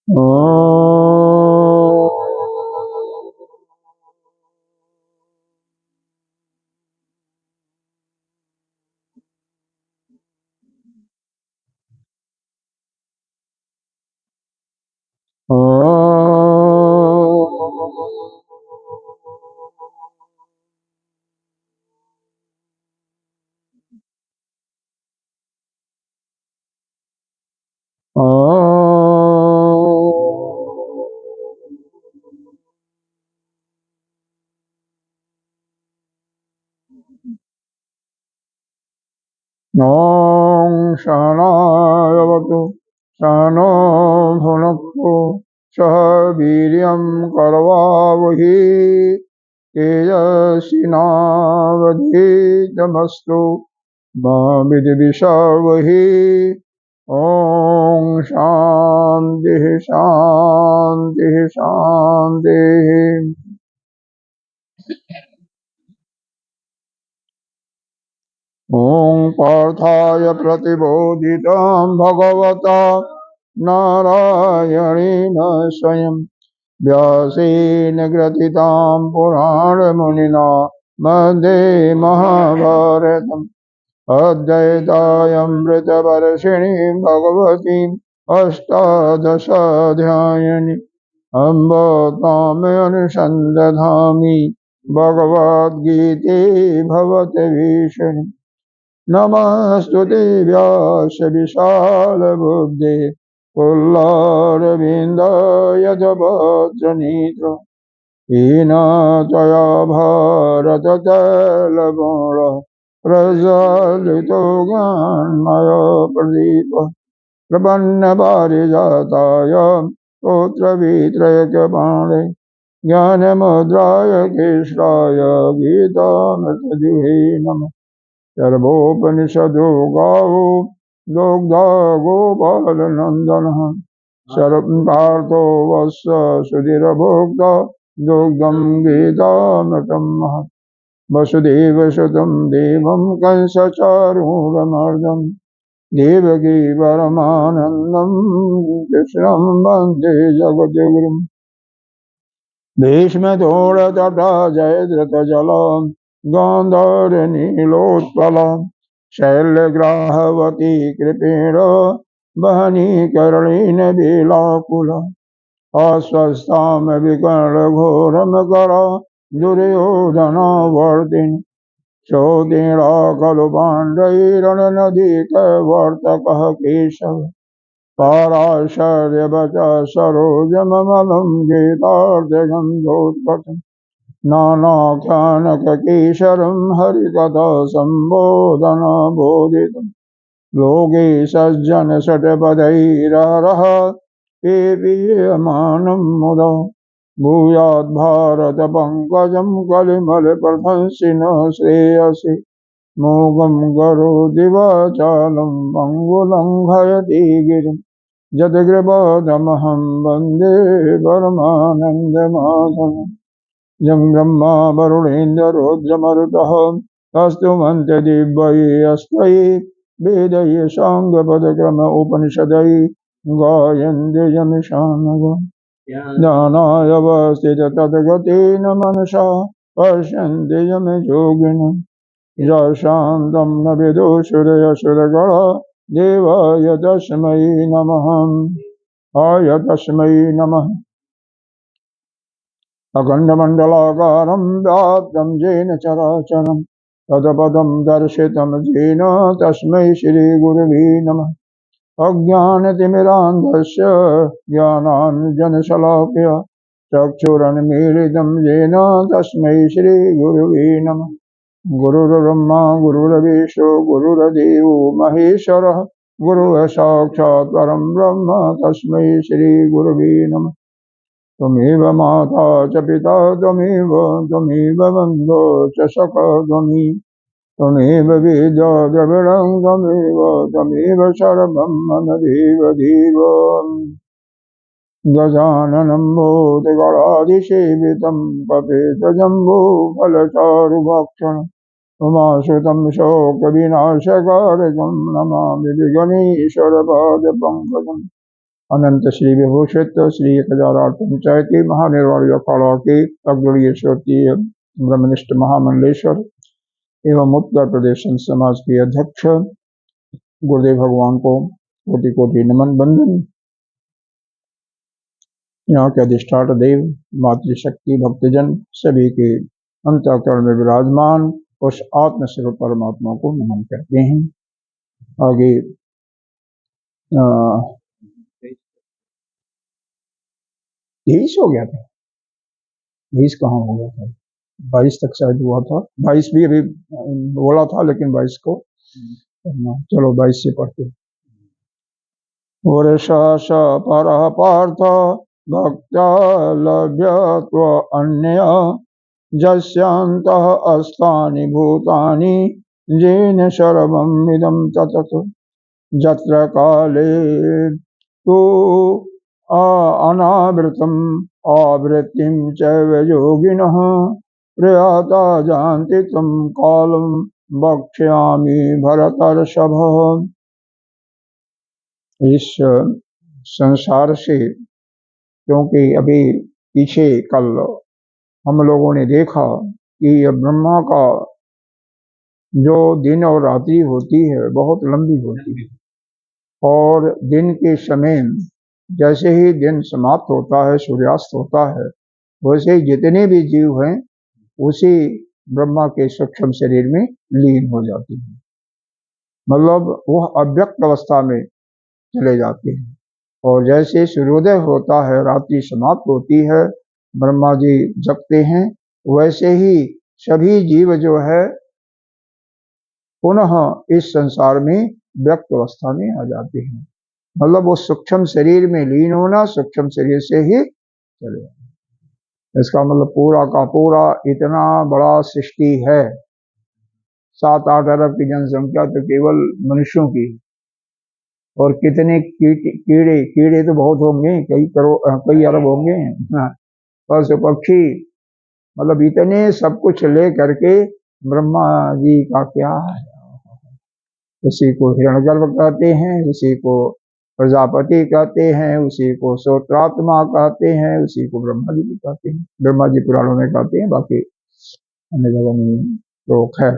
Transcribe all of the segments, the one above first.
ॐ ॐ शनायवतु शनो भुनक्तु सह वीर्यं करवावहि तेजस्विनावधीतमस्तु मा विद्विषावहि। ॐ शान्तिः शान्तिः शान्तिः। ॐ पार्थाय प्रतिबोधितं भगवता नारायणेन स्वयं व्यासेन ग्रथितां पुराणमुनिना मध्ये महाभारतम् अद्वैतामृतवर्षिणीं भगवतीम् अष्टादशाध्यायिनी अम्ब तामनुसन्दधामि भगवद्गीते भवद्भीषणे। नमस्तुते व्यास विशालबुद्धे पुल्लारविन्दायतवज्रनेत्र येन त्वया भारततैलगुण प्रज्वलितो ज्ञानमयो प्रदीपः प्रपन्नपारिजाताय स्तोत्रवित्रयकपाणे ज्ञानमुद्राय कृष्णाय गीतामृतदुहे नमः। सर्वोपनिषदो गावो दुग्धा गोपालनन्दनः शरपार्थो वत्स सुधीरभोक्ता दुग्धं गीतामृतं महत्। वसुदेवसुतं देवं कंसचारूरमर्दं देवकी परमानन्दं कृष्णं वन्दे जगद्गुरुम्। भीष्मदोरतटा जयद्रथजलं गान्धारनीलोत्पलं शैलग्राहवती कृपेण वहनी करणेन वेलाकुलम् अस्वस्थां विकर्णघोरमकर दुर्योधनवर्तिनि चोदीर्णा खलु पाण्डैरणनदीकवर्तकः केशव पाराशर्यवच सरोजममलं गीतार्धगन्धोत्कटम् नानाख्यानककेशरं हरिकथा सम्बोधनबोधितम् लोके सज्जनषट्पदैरहरः पेपीयमानं मुदा भूयाद्भारतपङ्कजं कलिमलप्रशंसिनः श्रेयसि मोघं करोति वाचालं पङ्गुलङ्घयति गिरिं जतकृपादमहं वन्दे परमानन्दमाधवम्। यं ब्रह्मा वरुणेन्द्ररुद्रमरुतः कस्तुमन्त्यदिव्यैस्तैः वेदैः साङ्गपदक्रम उपनिषदैः गायन्ति यमिषामः ज्ञानायवस्थिततद्गतेन मनसा पश्यन्ति यमयोगिनः यशान्तं न विदुषुरयसुरगणा देवाय तस्मै नमः। आय तस्मै नमः। अखण्डमण्डलाकारं व्याप्तं येन चराचरं तत्पदं दर्शितं येन तस्मै श्रीगुरवे नमः। अज्ञानतिमिरान्धस्य ज्ञानाञ्जनशलाकया चक्षुरुन्मीलितं येन तस्मै श्रीगुरवे नमः। गुरुर्ब्रह्मा गुरुर्विष्णु गुरुर्देवो महेश्वरः गुरुः साक्षात् परं ब्रह्म तस्मै श्रीगुरवे नमः। त्वमेव माता च पिता त्वमेव बन्धो च सखा त्वमेव वेदा द्रविणं त्वमेव सर्वं मम देव। गजाननं भूतगणाधिसेवितं कपितजम्बूफलचारुभक्षणम् उमासुतं शोकविनाशकारकं नमामि विघ्नेश्वरपादपङ्कजम्। अनंत श्री विभूषित श्री 1008 पंचायती महानिर्वाणी अखाड़ा के अग्रणीय श्रोतीय ब्रह्मनिष्ठ महामंडलेश्वर एवं उत्तर प्रदेश संत समाज के अध्यक्ष गुरुदेव भगवान को कोटि कोटि नमन बंदन। यहाँ के अधिष्ठाता देव मातृशक्ति भक्तजन सभी के अंतःकरण में विराजमान उस आत्मस्वरूप परमात्मा को नमन करते हैं। आगे 23 हो गया था, 20 कहाँ हो गया था, 22 तक शायद हुआ था। 22 भी अभी बोला था लेकिन 22 को चलो 22 से पढ़ते। वर्षाश पर पार्थ भक्त्या लभ्यत्व अन्य जस्यांतः अस्तानि भूतानि येन सर्वमिदं ततः जत्र काले तु अनावृतम् आवृत्तिं चैव योगिनः प्रयाता जानति तं कालं वक्ष्यामि भरतर्षभ। इस संसार से, क्योंकि अभी पीछे कल हम लोगों ने देखा कि यह ब्रह्मा का जो दिन और रात्रि होती है बहुत लंबी होती है, और दिन के समय जैसे ही दिन समाप्त होता है, सूर्यास्त होता है, वैसे ही जितने भी जीव हैं उसी ब्रह्मा के सूक्ष्म शरीर में लीन हो जाती है, मतलब वह अव्यक्त अवस्था में चले जाते हैं। और जैसे सूर्योदय होता है, रात्रि समाप्त होती है, ब्रह्मा जी जगते हैं, वैसे ही सभी जीव जो है पुनः इस संसार में व्यक्त अवस्था में आ जाते हैं, मतलब वो सूक्ष्म शरीर में लीन होना, सूक्ष्म शरीर से ही चले जाना। इसका मतलब पूरा का पूरा इतना बड़ा सृष्टि है, 7-8 अरब की जनसंख्या तो केवल मनुष्यों की, और कितने कीड़े तो बहुत होंगे, कई अरब होंगे, पशु पक्षी, मतलब इतने सब कुछ ले करके ब्रह्मा जी का क्या है। उसी को हिरण्यगर्भ कहते हैं, उसी को प्रजापति कहते हैं, उसी को श्रोत्रात्मा कहते हैं, उसी को ब्रह्मा जी भी कहते हैं। ब्रह्मा जी पुराणों में कहते हैं, बाकी अन्य जगह में तो खैर।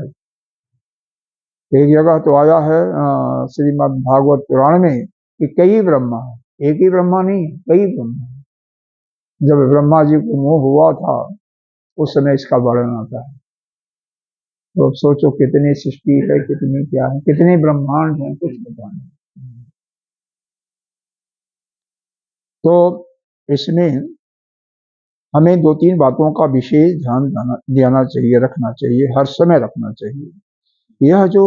एक जगह तो आया है श्रीमद् भागवत पुराण में कि कई ब्रह्मा है, एक ही ब्रह्मा नहीं, कई ब्रह्मा। जब ब्रह्मा जी को मोह हुआ था उस समय इसका वर्णन आता है। तो अब सोचो कितनी सृष्टि है, कितनी क्या है, कितने ब्रह्मांड हैं, कुछ पता नहीं। तो इसमें हमें 2-3 बातों का विशेष ध्यान देना चाहिए, रखना चाहिए, हर समय रखना चाहिए। यह जो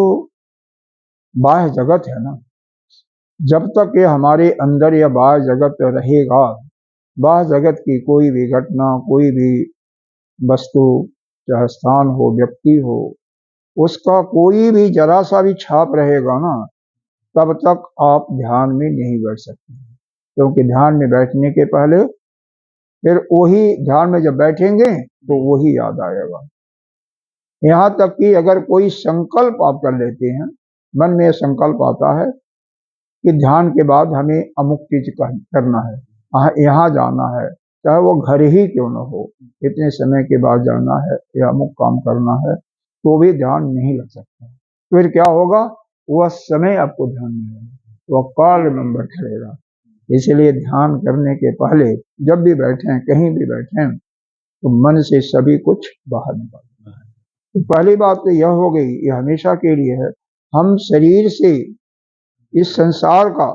बाह्य जगत है ना, जब तक ये हमारे अंदर यह बाह्य जगत रहेगा, बाह्य जगत की कोई भी घटना, कोई भी वस्तु, चाहे स्थान हो, व्यक्ति हो, उसका कोई भी जरा सा भी छाप रहेगा ना, तब तक आप ध्यान में नहीं बैठ सकते, क्योंकि ध्यान में बैठने के पहले फिर वही ध्यान में जब बैठेंगे तो वही याद आएगा। यहाँ तक कि अगर कोई संकल्प आप कर लेते हैं, मन में संकल्प आता है कि ध्यान के बाद हमें अमुक चीज करना है, यहाँ जाना है, चाहे वो घर ही क्यों न हो, इतने समय के बाद जाना है या अमुक काम करना है, तो भी ध्यान नहीं लग सकता। फिर क्या होगा, वह समय आपको ध्यान नहीं रहेगा, वह काल में बैठा रहेगा। इसलिए ध्यान करने के पहले जब भी बैठें, कहीं भी बैठें, तो मन से सभी कुछ बाहर निकालना है। तो पहली बात तो यह हो गई, यह हमेशा के लिए है, हम शरीर से इस संसार का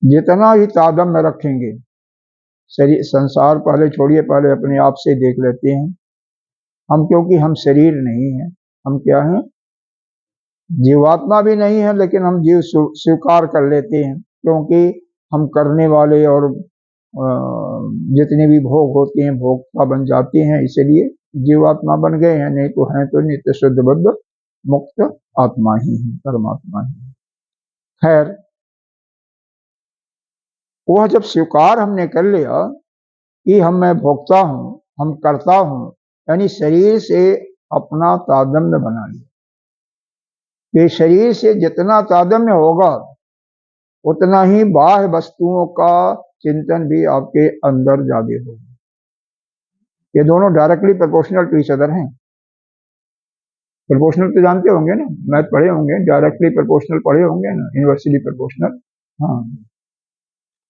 जितना ही तादाद में रखेंगे, शरीर संसार पहले छोड़िए, पहले अपने आप से देख लेते हैं हम, क्योंकि हम शरीर नहीं है, हम क्या हैं, जीवात्मा भी नहीं है, लेकिन हम जीव स्वीकार कर लेते हैं, क्योंकि हम करने वाले और जितने भी भोग होते हैं भोक्ता बन जाते हैं, इसलिए जीवात्मा बन गए हैं, नहीं तो हैं तो नित्य शुद्ध बुद्ध मुक्त आत्मा ही है, परमात्मा ही। खैर, वह जब स्वीकार हमने कर लिया कि मैं भोक्ता हूं, हम करता हूं, यानी शरीर से अपना तादात्म्य बना लिया। ये शरीर से जितना तादात्म्य होगा उतना ही बाह्य वस्तुओं का चिंतन भी आपके अंदर जागे होगा। ये दोनों directly proportional to each other हैं। प्रोपोर्शनल तो जानते होंगे ना, मैथ पढ़े होंगे, डायरेक्टली प्रोपोर्शनल पढ़े होंगे ना, इनवर्सली प्रोपोर्शनल। हाँ,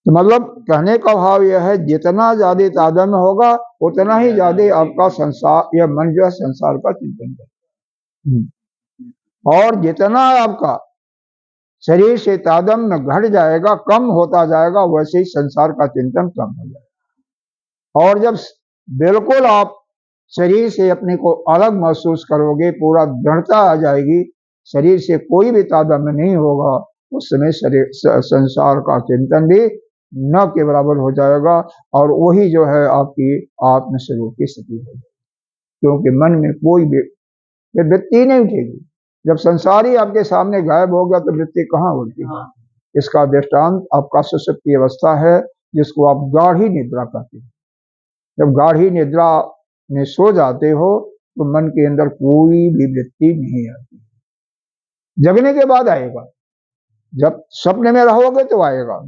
तो मतलब कहने का भाव यह है, जितना ज्यादा तादात्म्य होगा उतना ही ज्यादा आपका संसार या मन जो है संसार का चिंतन करेगा। और जितना आपका शरीर से तादात्म्य घट जाएगा, कम होता जाएगा, वैसे ही संसार का चिंतन कम हो जाएगा। और जब बिल्कुल आप शरीर से अपने को अलग महसूस करोगे, पूरा दृढ़ता आ जाएगी, शरीर से कोई भी तादात्म्य नहीं होगा, उस समय शरीर संसार का चिंतन भी न के बराबर हो जाएगा, और वही जो है आपकी आत्मस्वरूप की स्थिति होगी। क्योंकि मन में कोई भी वृत्ति नहीं उठेगी। जब संसार ही आपके सामने गायब होगा तो वृत्ति कहाँ उठती है? इसका दृष्टांत आपका सुषुप्ति अवस्था है, जिसको आप गाढ़ी निद्रा कहते हैं। जब गाढ़ी निद्रा में सो जाते हो तो मन के अंदर कोई भी वृत्ति नहीं आती। जगने के बाद आएगा, जब सपने में रहोगे तो आएगा,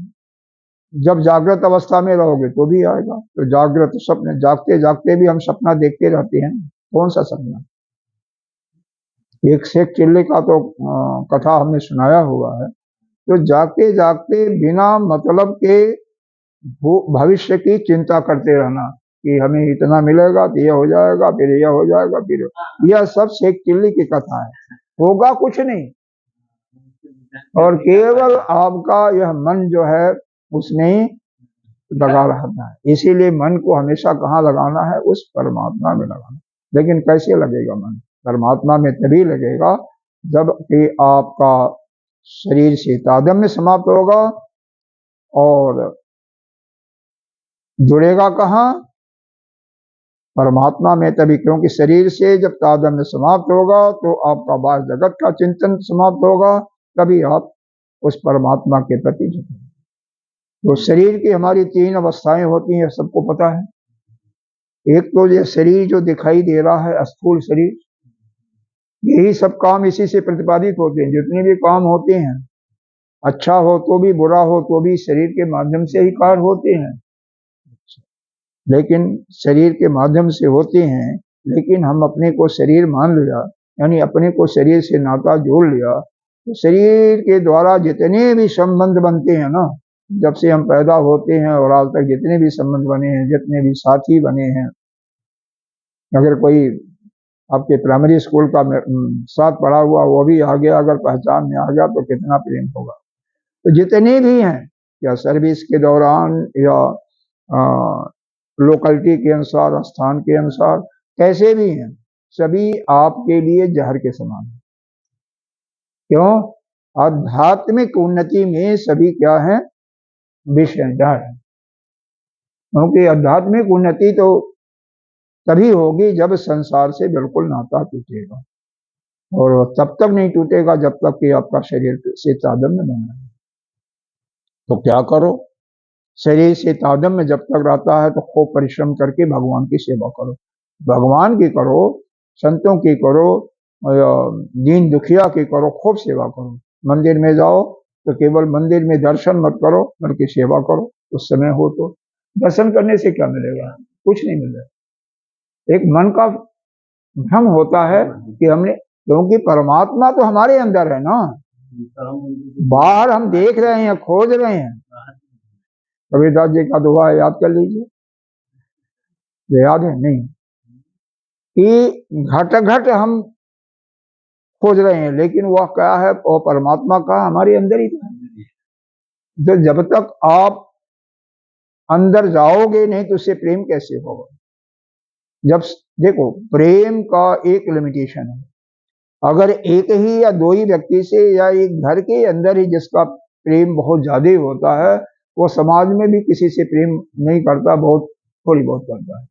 जब जागृत अवस्था में रहोगे तो भी आएगा। तो जागृत सपने, जागते जागते भी हम सपना देखते रहते हैं। कौन सा सपना? एक शेख चिल्ली का तो कथा हमने सुनाया हुआ है। तो जागते जागते बिना मतलब के भविष्य की चिंता करते रहना कि हमें इतना मिलेगा तो ये हो जाएगा, फिर यह हो जाएगा, फिर यह सब शेख चिल्ली की कथा है। होगा कुछ नहीं, और केवल आपका यह मन जो है उसमें ही लगा रहता है। इसीलिए मन को हमेशा कहाँ लगाना है? उस परमात्मा में लगाना। लेकिन कैसे लगेगा मन? परमात्मा में तभी लगेगा जब कि आपका शरीर से तादात्म्य समाप्त होगा। और जुड़ेगा कहाँ? परमात्मा में तभी, क्योंकि शरीर से जब तादात्म्य समाप्त होगा तो आपका बाह्य जगत का चिंतन समाप्त होगा, तभी आप उस परमात्मा के प्रति जुड़ेंगे। तो शरीर की हमारी 3 अवस्थाएं होती हैं, सबको पता है। एक तो ये शरीर जो दिखाई दे रहा है, स्थूल शरीर, यही सब काम इसी से प्रतिपादित होते हैं। जितने भी काम होते हैं, अच्छा हो तो भी बुरा हो तो भी शरीर के माध्यम से ही कार्य होते हैं। लेकिन शरीर के माध्यम से होते हैं, लेकिन हम अपने को शरीर मान लिया, यानी अपने को शरीर से नाता जोड़ लिया। तो शरीर के द्वारा जितने भी संबंध बनते हैं ना, जब से हम पैदा होते हैं और आज तक जितने भी संबंध बने हैं, जितने भी साथी बने हैं, अगर कोई आपके प्राइमरी स्कूल का साथ पढ़ा हुआ वो भी आ गया, अगर पहचान में आ गया, तो कितना प्रेम होगा। तो जितने भी हैं, या सर्विस के दौरान या लोकेलिटी के अनुसार, स्थान के अनुसार, कैसे भी हैं, सभी आपके लिए जहर के समान है। क्यों? आध्यात्मिक उन्नति में सभी क्या है? विष है, जहर है। क्योंकि आध्यात्मिक उन्नति तो तभी होगी जब संसार से बिल्कुल नाता टूटेगा, और तब तक नहीं टूटेगा जब तक कि आपका शरीर से तादात्म्य बना है। तो क्या करो? शरीर से तादात्म्य जब तक रहता है तो खूब परिश्रम करके भगवान की सेवा करो। भगवान की करो, संतों की करो, दीन दुखिया की करो, खूब सेवा करो। मंदिर में जाओ तो केवल मंदिर में दर्शन मत करो, बल्कि सेवा करो। उस समय हो तो दर्शन करने से क्या मिलेगा? कुछ नहीं मिलेगा। एक मन का भ्रम होता है कि हमने, क्योंकि परमात्मा तो हमारे अंदर है ना, बाहर हम देख रहे हैं, खोज रहे हैं। कबीरदास जी का दोहा याद कर लीजिए, याद है नहीं? कि घट घट हम खोज रहे हैं, लेकिन वह क्या है? वो परमात्मा का हमारे अंदर ही है। तो जब तक आप अंदर जाओगे नहीं तो उससे प्रेम कैसे होगा? जब देखो, प्रेम का एक लिमिटेशन है। अगर एक ही या 2 ही व्यक्ति से या एक घर के अंदर ही जिसका प्रेम बहुत ज्यादा होता है, वो समाज में भी किसी से प्रेम नहीं करता, बहुत थोड़ी बहुत करता है।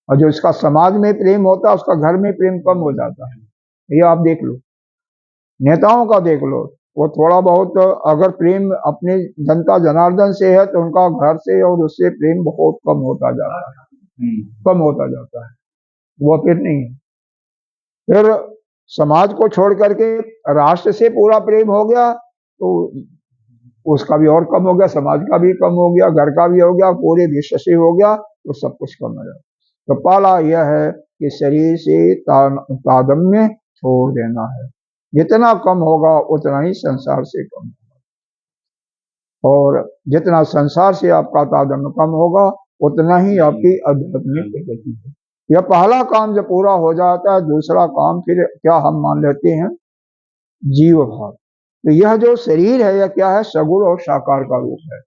और जो इसका समाज में प्रेम होता है, उसका घर में प्रेम कम हो जाता है। ये आप देख लो, नेताओं का देख लो, वो थोड़ा बहुत अगर प्रेम अपने जनता जनार्दन से है तो उनका घर से और उससे प्रेम बहुत कम होता जाता है, कम होता जाता है। वो फिर नहीं है। फिर समाज को छोड़ करके राष्ट्र से पूरा प्रेम हो गया तो उसका भी और कम हो गया, समाज का भी कम हो गया, घर का भी हो गया, पूरे विश्व से हो गया, तो सब कुछ कम हो जाए। तो पहला यह है कि शरीर से तादात्म्य छोड़ देना है। जितना कम होगा उतना ही संसार से कम होगा, और जितना संसार से आपका तादात्म्य कम होगा उतना ही आपकी आध्यात्मिक प्रगति है। यह पहला काम जब पूरा हो जाता है, दूसरा काम फिर क्या हम मान लेते हैं, जीव भाव। तो यह जो शरीर है यह क्या है, सगुण और साकार का रूप है।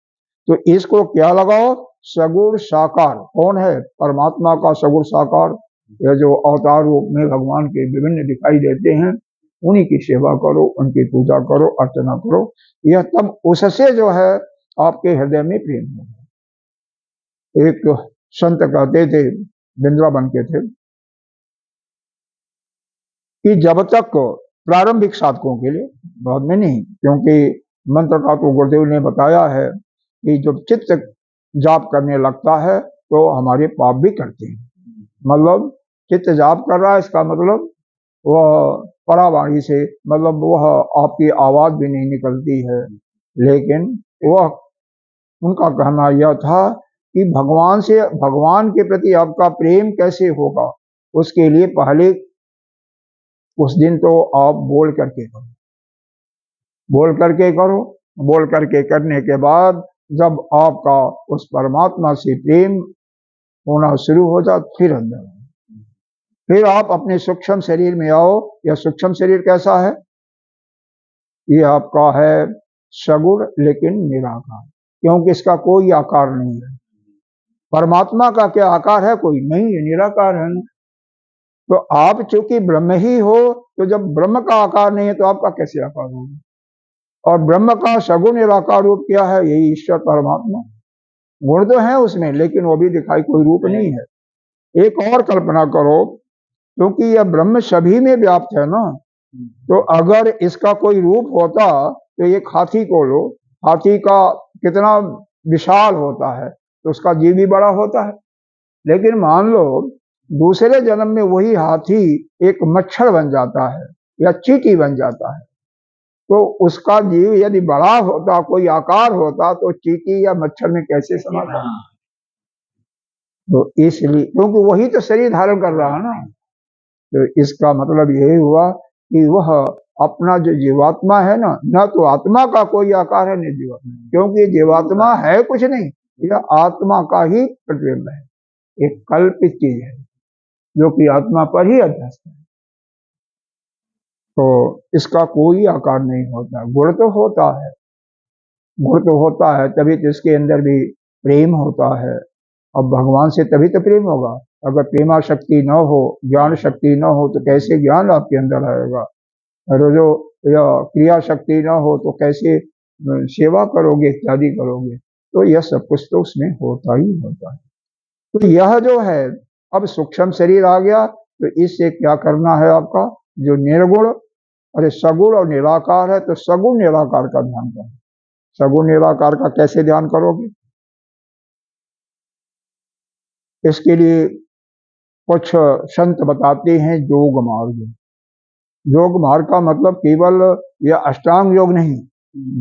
तो इसको क्या लगाओ, सगुण साकार। कौन है, परमात्मा का सगुण साकार। यह जो अवतार रूप में भगवान के विभिन्न दिखाई देते हैं, उन्हीं की सेवा करो, उनकी पूजा करो, अर्चना करो। यह तब उससे जो है आपके हृदय में प्रेम होगा। एक संत कहते थे, वृंदावन के थे, कि जब तक प्रारंभिक साधकों के लिए, बाद में नहीं, क्योंकि मंत्र का तो गुरुदेव ने बताया है कि जब चित्त जाप करने लगता है तो हमारे पाप भी करते हैं। मतलब चित्त जाप कर रहा है, इसका मतलब वह परावाणी से, मतलब वह आपकी आवाज भी नहीं निकलती है, लेकिन वह उनका कहना यह था कि भगवान से, भगवान के प्रति आपका प्रेम कैसे होगा, उसके लिए पहले उस दिन तो आप बोल करके करो, बोल करके करो, बोल करके करने के बाद जब आपका उस परमात्मा से प्रेम होना शुरू हो जाए, फिर अंदर आओ, फिर आप अपने सूक्ष्म शरीर में आओ। यह सूक्ष्म शरीर कैसा है, ये आपका है सगुण लेकिन निराकार, क्योंकि इसका कोई आकार नहीं है। परमात्मा का क्या आकार है, कोई नहीं है, निराकार है। तो आप चूंकि ब्रह्म ही हो, तो जब ब्रह्म का आकार नहीं है तो आपका कैसे आकार होगा। और ब्रह्म का सगुण निराकार रूप क्या है, यही ईश्वर परमात्मा। गुण तो है उसमें, लेकिन वो भी दिखाई कोई रूप नहीं है। एक और कल्पना करो, क्योंकि यह ब्रह्म सभी में व्याप्त है ना, तो अगर इसका कोई रूप होता तो एक हाथी को लो, हाथी का कितना विशाल होता है, तो उसका जीव भी बड़ा होता है। लेकिन मान लो दूसरे जन्म में वही हाथी एक मच्छर बन जाता है या चींटी बन जाता है, तो उसका जीव यदि बड़ा होता, कोई आकार होता, तो चींटी या मच्छर में कैसे समाता। तो इसलिए, क्योंकि वही तो शरीर धारण कर रहा है ना, तो इसका मतलब यही हुआ कि वह अपना जो जीवात्मा है ना, न तो आत्मा का कोई आकार है, न जीवात्मा, क्योंकि जीवात्मा है कुछ नहीं, यह आत्मा का ही प्रतिबिंब है, एक कल्पित चीज है जो कि आत्मा पर ही अध्यस्त है। तो इसका कोई आकार नहीं होता। गुण तो होता है, गुण तो होता है, तभी तो इसके अंदर भी प्रेम होता है। अब भगवान से तभी तो प्रेम होगा। अगर प्रेमा शक्ति न हो, ज्ञान शक्ति न हो, तो कैसे ज्ञान आपके अंदर आएगा। और जो क्रिया शक्ति न हो तो कैसे सेवा करोगे, इत्यादि करोगे। तो यह सब कुछ तो उसमें होता ही होता है। तो यह जो है, अब सूक्ष्म शरीर आ गया, तो इससे क्या करना है आपका, जो निर्गुण, अरे सगुण और निराकार है, तो सगुण निराकार का ध्यान करो। सगुण निराकार का कैसे ध्यान करोगे, इसके लिए कुछ संत बताते हैं योग मार्ग। योग मार्ग का मतलब केवल यह अष्टांग योग नहीं,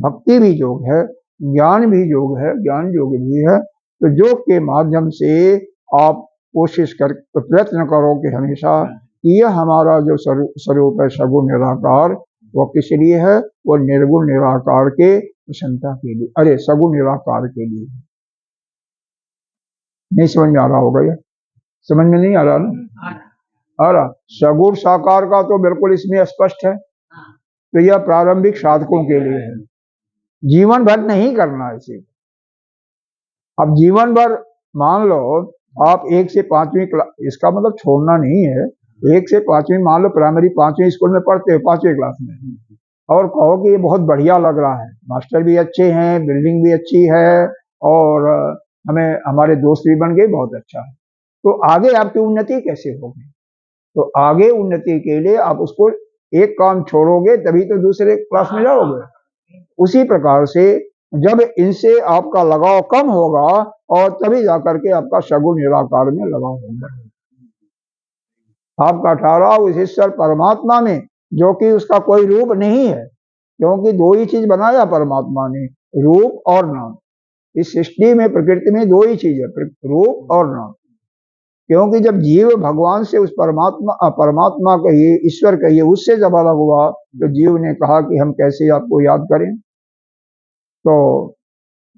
भक्ति भी योग है, ज्ञान भी योग है, ज्ञान योग भी है। तो योग के माध्यम से आप कोशिश कर, प्रयत्न करो कि हमेशा यह हमारा जो स्वरूप है सगुण निराकार, वो किस लिए है, वो निर्गुण निराकार के प्रसन्नता के लिए, अरे सगुण निराकार के लिए। नहीं समझ में आ रहा होगा, यह समझ में नहीं आ रहा ना, आ रहा। सगुण साकार का तो बिल्कुल इसमें स्पष्ट है। तो यह प्रारंभिक साधकों के लिए है, जीवन भर नहीं करना इसे। अब जीवन भर मान लो आप 1 से 5वीं क्लास, इसका मतलब छोड़ना नहीं है, 1 से 5वीं मान लो प्राइमरी 5वीं स्कूल में पढ़ते हो, 5वीं क्लास में, और कहो कि ये बहुत बढ़िया लग रहा है, मास्टर भी अच्छे हैं, बिल्डिंग भी अच्छी है, और हमें हमारे दोस्त भी बन गए, बहुत अच्छा है। तो आगे आपकी उन्नति कैसे होगी। तो आगे उन्नति के लिए आप उसको एक काम छोड़ोगे तभी तो दूसरे क्लास में जाओगे। उसी प्रकार से जब इनसे आपका लगाव कम होगा, और तभी जाकर के आपका सगुण निराकार में लगाव होगा। आपका ठहराव उस ईश्वर परमात्मा में, जो कि उसका कोई रूप नहीं है, क्योंकि दो ही चीज बनाया परमात्मा ने, रूप और नाम। इस सृष्टि में, प्रकृति में दो ही चीज है, रूप और नाम। क्योंकि जब जीव भगवान से उस परमात्मा कहिए, ईश्वर कहिए, उससे जब अलग हुआ तो जीव ने कहा कि हम कैसे आपको याद करें। तो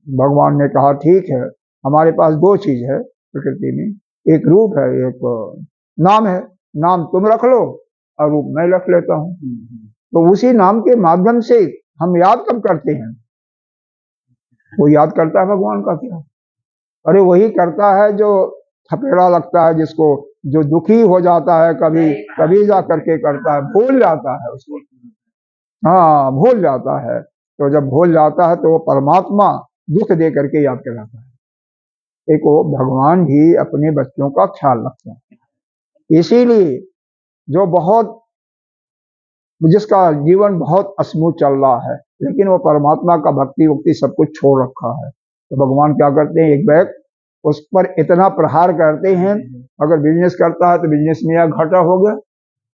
भगवान ने कहा ठीक है, हमारे पास दो चीज है प्रकृति में, एक रूप है, एक नाम है। नाम तुम रख लो और रूप मैं रख लेता हूँ। तो उसी नाम के माध्यम से हम याद कब करते हैं? वो याद करता है भगवान का क्या? अरे वही करता है जो थपेड़ा लगता है जिसको, जो दुखी हो जाता है, कभी कभी जा करके करता है, भूल जाता है उसको। हाँ, भूल जाता है। तो जब भूल जाता है तो वो परमात्मा दुख दे करके याद कराता है। एक वो भगवान भी अपने बच्चों का ख्याल रखते हैं। इसीलिए जो बहुत, जिसका जीवन बहुत स्मूथ चल रहा है, लेकिन वो परमात्मा का भक्ति वक्ति सब कुछ छोड़ रखा है, तो भगवान क्या करते हैं, एक बैग उस पर इतना प्रहार करते हैं। अगर बिजनेस करता है तो बिजनेस में या घाटा हो गया,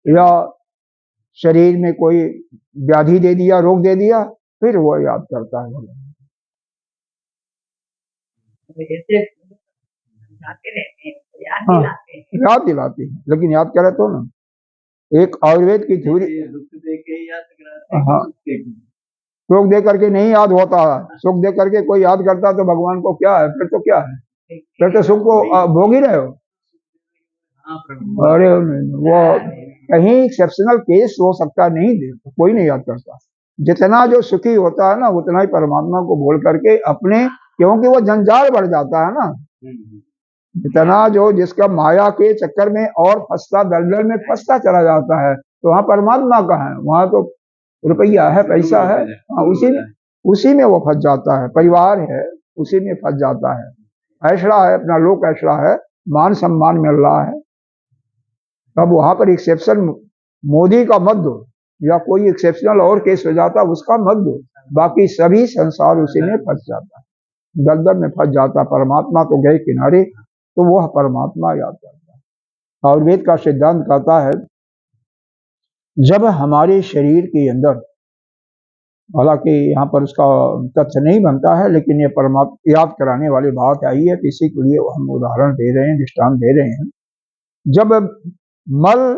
या शरीर में कोई व्याधि दे दिया, रोग दे दिया, फिर वो याद करता है भगवान। हाँ, याद दिलाते हैं, लेकिन याद करे तो ना। एक आयुर्वेद की थ्योरी, हाँ, सुख दे करके नहीं याद होता है। सुख दे करके कोई याद करता तो भगवान को क्या है, फिर तो क्या है, फिर तो सुख को भोग ही रहे हो। अरे वो कहीं एक्सेप्शनल केस हो सकता नहीं, दे तो कोई नहीं याद करता। जितना जो सुखी होता है ना, उतना ही परमात्मा को भूल करके अपने, क्योंकि वो जंजाल बढ़ जाता है ना। जितना जो जिसका माया के चक्कर में और फंसता, दलदल में फंसता चला जाता है, तो वहां परमात्मा कहाँ है? वहां तो रुपया है, पैसा है, हाँ, उसी में वो फंस जाता है। परिवार है, उसी में फंस जाता है। ऐसा है, अपना लोक ऐसा है, मान सम्मान मिल रहा है। तब वहां पर एक्सेप्शन मोदी का मत दो, या कोई एक्सेप्शनल और केस हो जाता उसका मत दो, बाकी सभी संसार उसी में फंस जाता है, दलदल में फंस जाता। परमात्मा तो गए किनारे, तो वह परमात्मा याद करता है। आयुर्वेद का सिद्धांत कहता है, जब हमारे शरीर के अंदर, हालांकि यहाँ पर उसका तथ्य नहीं बनता है, लेकिन ये परमात्मा याद कराने वाली बात आई है, इसी के लिए हम उदाहरण दे रहे हैं, दृष्टांत दे रहे हैं। जब मल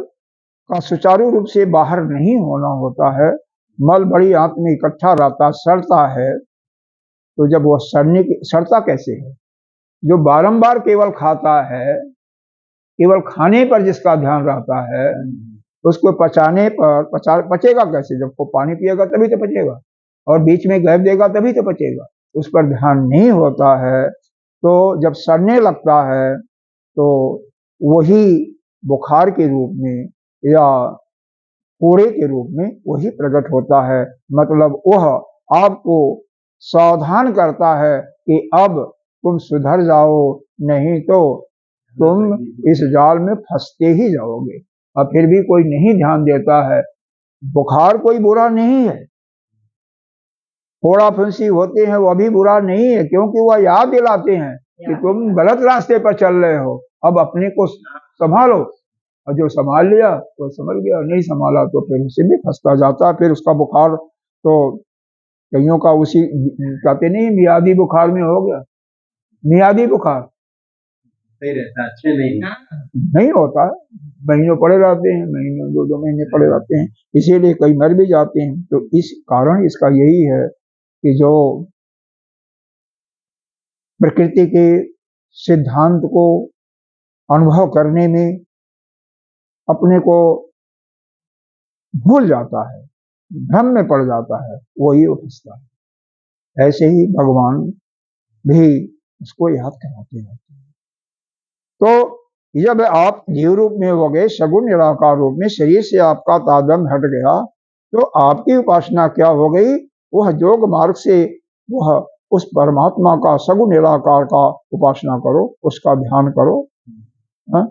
का सुचारू रूप से बाहर नहीं होना होता है, मल बड़ी आंत में इकट्ठा रहता, सड़ता है, तो जब वह सड़ता कैसे है? जो बारंबार केवल खाता है, केवल खाने पर जिसका ध्यान रहता है, उसको पचाने पर पचेगा कैसे? जब वो पानी पिएगा तभी तो पचेगा, और बीच में गैप देगा तभी तो पचेगा। उस पर ध्यान नहीं होता है, तो जब सड़ने लगता है तो वही बुखार के रूप में या कोड़े के रूप में वही प्रकट होता है। मतलब वह आपको सावधान करता है कि अब तुम सुधर जाओ, नहीं तो तुम इस जाल में फंसते ही जाओगे। और फिर भी कोई नहीं ध्यान देता है। बुखार कोई बुरा नहीं है, फोड़ा फुंसी होते हैं वह भी बुरा नहीं है, क्योंकि वह याद दिलाते हैं कि तुम गलत रास्ते पर चल रहे हो, अब अपने को संभालो। और जो संभाल लिया तो संभल गया, नहीं संभाला तो फिर उसी में फंसता जाता है। फिर उसका बुखार तो कईयों का उसी, कहते नहीं मियादी बुखार में हो गया, मियादी बुखार सही रहता, अच्छे नहीं होता है, महीनों पड़े रहते हैं, महीनों 2-2 महीने पड़े रहते हैं, इसीलिए कई मर भी जाते हैं। तो इस कारण इसका यही है कि जो प्रकृति के सिद्धांत को अनुभव करने में अपने को भूल जाता है, भ्रम में पड़ जाता है, वही फंसता है। ऐसे ही भगवान भी उसको याद कराते रहते हैं। तो जब आप जीव रूप में हो गए, सगुण निराकार रूप में, शरीर से आपका तादात्म्य हट गया, तो आपकी उपासना क्या हो गई? वह योग मार्ग से वह उस परमात्मा का, सगुण निराकार का उपासना करो, उसका ध्यान करो, है?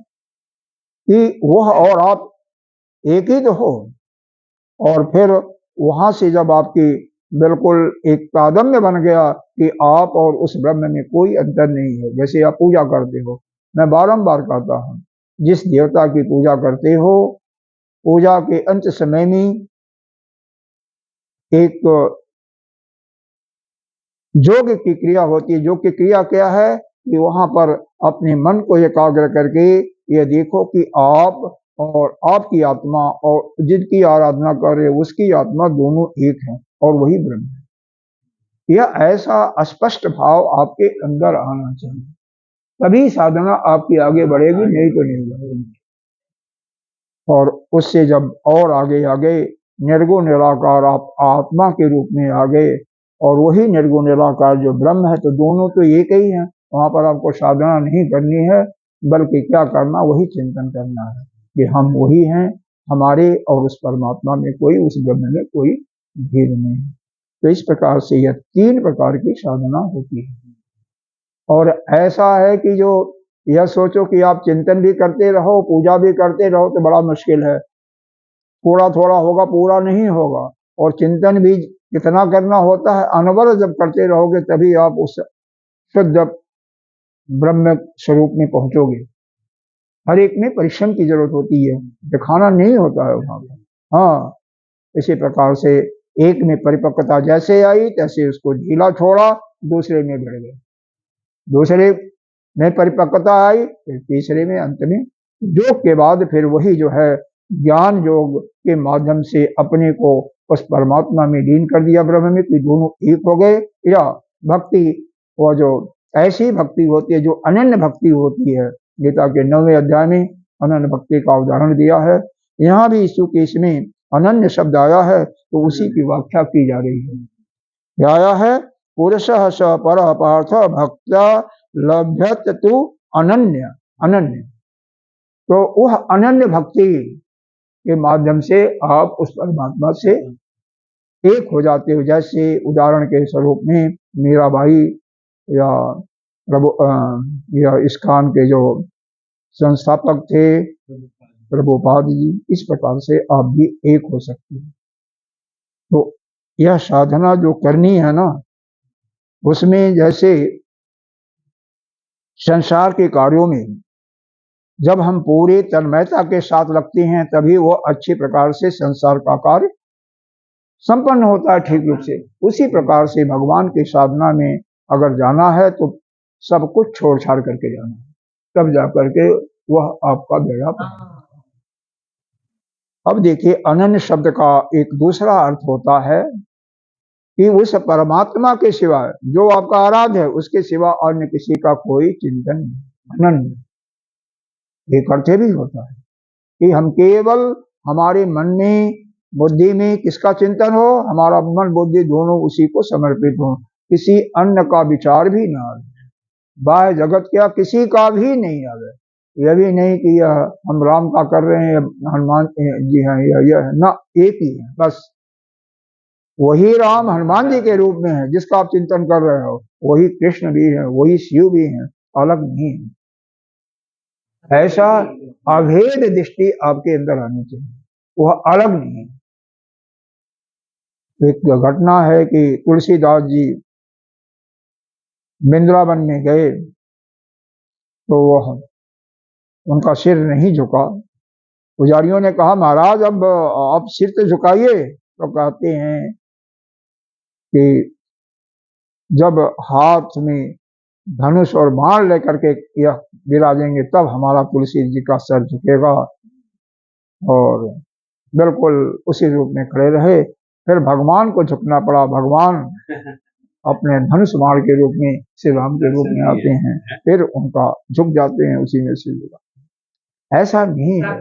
कि वह और आप एक ही तो हो। और फिर वहां से जब आपकी बिल्कुल एक तादात्म्य बन गया कि आप और उस ब्रह्म में कोई अंतर नहीं है। जैसे आप पूजा करते हो, मैं बारंबार कहता हूं, जिस देवता की पूजा करते हो, पूजा के अंत समय में एक योग की क्रिया होती है। योग की क्रिया क्या है कि वहां पर अपने मन को एकाग्र करके ये देखो कि आप और आपकी आत्मा और जिसकी आराधना कर रहे उसकी आत्मा दोनों एक है और वही ब्रह्म है। यह ऐसा स्पष्ट भाव आपके अंदर आना चाहिए, तभी साधना आपकी आगे बढ़ेगी, नहीं तो नहीं बढ़ेगी। और उससे जब और आगे आगे निर्गुण निराकार आप आत्मा के रूप में आ गए और वही निर्गुण निराकार जो ब्रह्म है, तो दोनों तो एक ही है। वहां पर आपको साधना नहीं करनी है, बल्कि क्या करना, वही चिंतन करना है कि हम वही हैं, हमारे और उस परमात्मा में कोई, उस ब्रह्म में कोई भेद नहीं है। तो इस प्रकार से यह 3 प्रकार की साधना होती है। और ऐसा है कि जो यह सोचो कि आप चिंतन भी करते रहो, पूजा भी करते रहो, तो बड़ा मुश्किल है। थोड़ा थोड़ा होगा, पूरा नहीं होगा। और चिंतन भी कितना करना होता है, अनवरत जब करते रहोगे तभी आप उस शुद्ध ब्रह्म स्वरूप में पहुंचोगे। हर एक में परिश्रम की जरूरत होती है, दिखाना नहीं होता है वहां पर। हाँ, इसी प्रकार से एक में परिपक्वता जैसे आई तैसे उसको ढीला छोड़ा, दूसरे में बढ़ गए, दूसरे में परिपक्वता आई, फिर तीसरे में, अंत में योग के बाद फिर वही जो है ज्ञान योग के माध्यम से अपने को उस परमात्मा में लीन कर दिया, ब्रह्म में, कि दोनों एक हो गए। या भक्ति, वो जो ऐसी भक्ति होती है जो अनन्य भक्ति होती है, गीता के 9वें अध्याय में अनन्य भक्ति का उदाहरण दिया है। यहाँ भी यीशु के इसमें अनन्य शब्द आया है, तो उसी की व्याख्या की जा रही है। क्या आया है? पुरुषः स परः पार्थ भक्त्या लभ्यत तु अनन्य। अनन्य, तो वह अनन्य भक्ति के माध्यम से आप उस परमात्मा से एक हो जाते हो। जैसे उदाहरण के स्वरूप में मीराबाई या प्रभु या इस्कॉन के जो संस्थापक थे प्रभुपाद जी, इस प्रकार से आप भी एक हो सकते हैं। तो यह साधना जो करनी है ना, उसमें जैसे संसार के कार्यों में जब हम पूरी तन्मयता के साथ लगते हैं, तभी वो अच्छी प्रकार से संसार का कार्य संपन्न होता है ठीक रूप से। उसी प्रकार से भगवान की साधना में अगर जाना है तो सब कुछ छोड़ छाड़ करके जाना है, तब जाकर के वह आपका बेड़ा पार। अब देखिए, अनन्य शब्द का एक दूसरा अर्थ होता है कि उस परमात्मा के सिवा, जो आपका आराध्य है, उसके सिवा अन्य किसी का कोई चिंतन नहीं। अनन्य एक अर्थ भी होता है कि हम केवल हमारे मन में, बुद्धि में किसका चिंतन हो, हमारा मन बुद्धि दोनों उसी को समर्पित हो, किसी अन्य का विचार भी ना आवे, बाह्य जगत क्या किसी का भी नहीं आवे। यह भी नहीं कि यह हम राम का कर रहे हैं, हनुमान जी हैं, यह ना, एक ही है बस। वही राम हनुमान जी के रूप में है जिसका आप चिंतन कर रहे हो, वही कृष्ण भी है, वही शिव भी है, अलग नहीं है। ऐसा अभेद दृष्टि आपके अंदर आनी चाहिए, वह अलग नहीं है। एक घटना है कि तुलसीदास जी वृंदावन में गए, तो वह उनका सिर नहीं झुका। पुजारियों ने कहा, महाराज अब आप सिर तो झुकाइए। तो कहते हैं कि जब हाथ में धनुष और बाण लेकर के यह विराजेंगे, तब हमारा तुलसी जी का सर झुकेगा। और बिल्कुल उसी रूप में खड़े रहे। फिर भगवान को झुकना पड़ा। भगवान अपने धनुष बाण के रूप में श्री राम के रूप में आते हैं, फिर उनका झुक जाते हैं उसी में से जुड़ा। ऐसा नहीं है,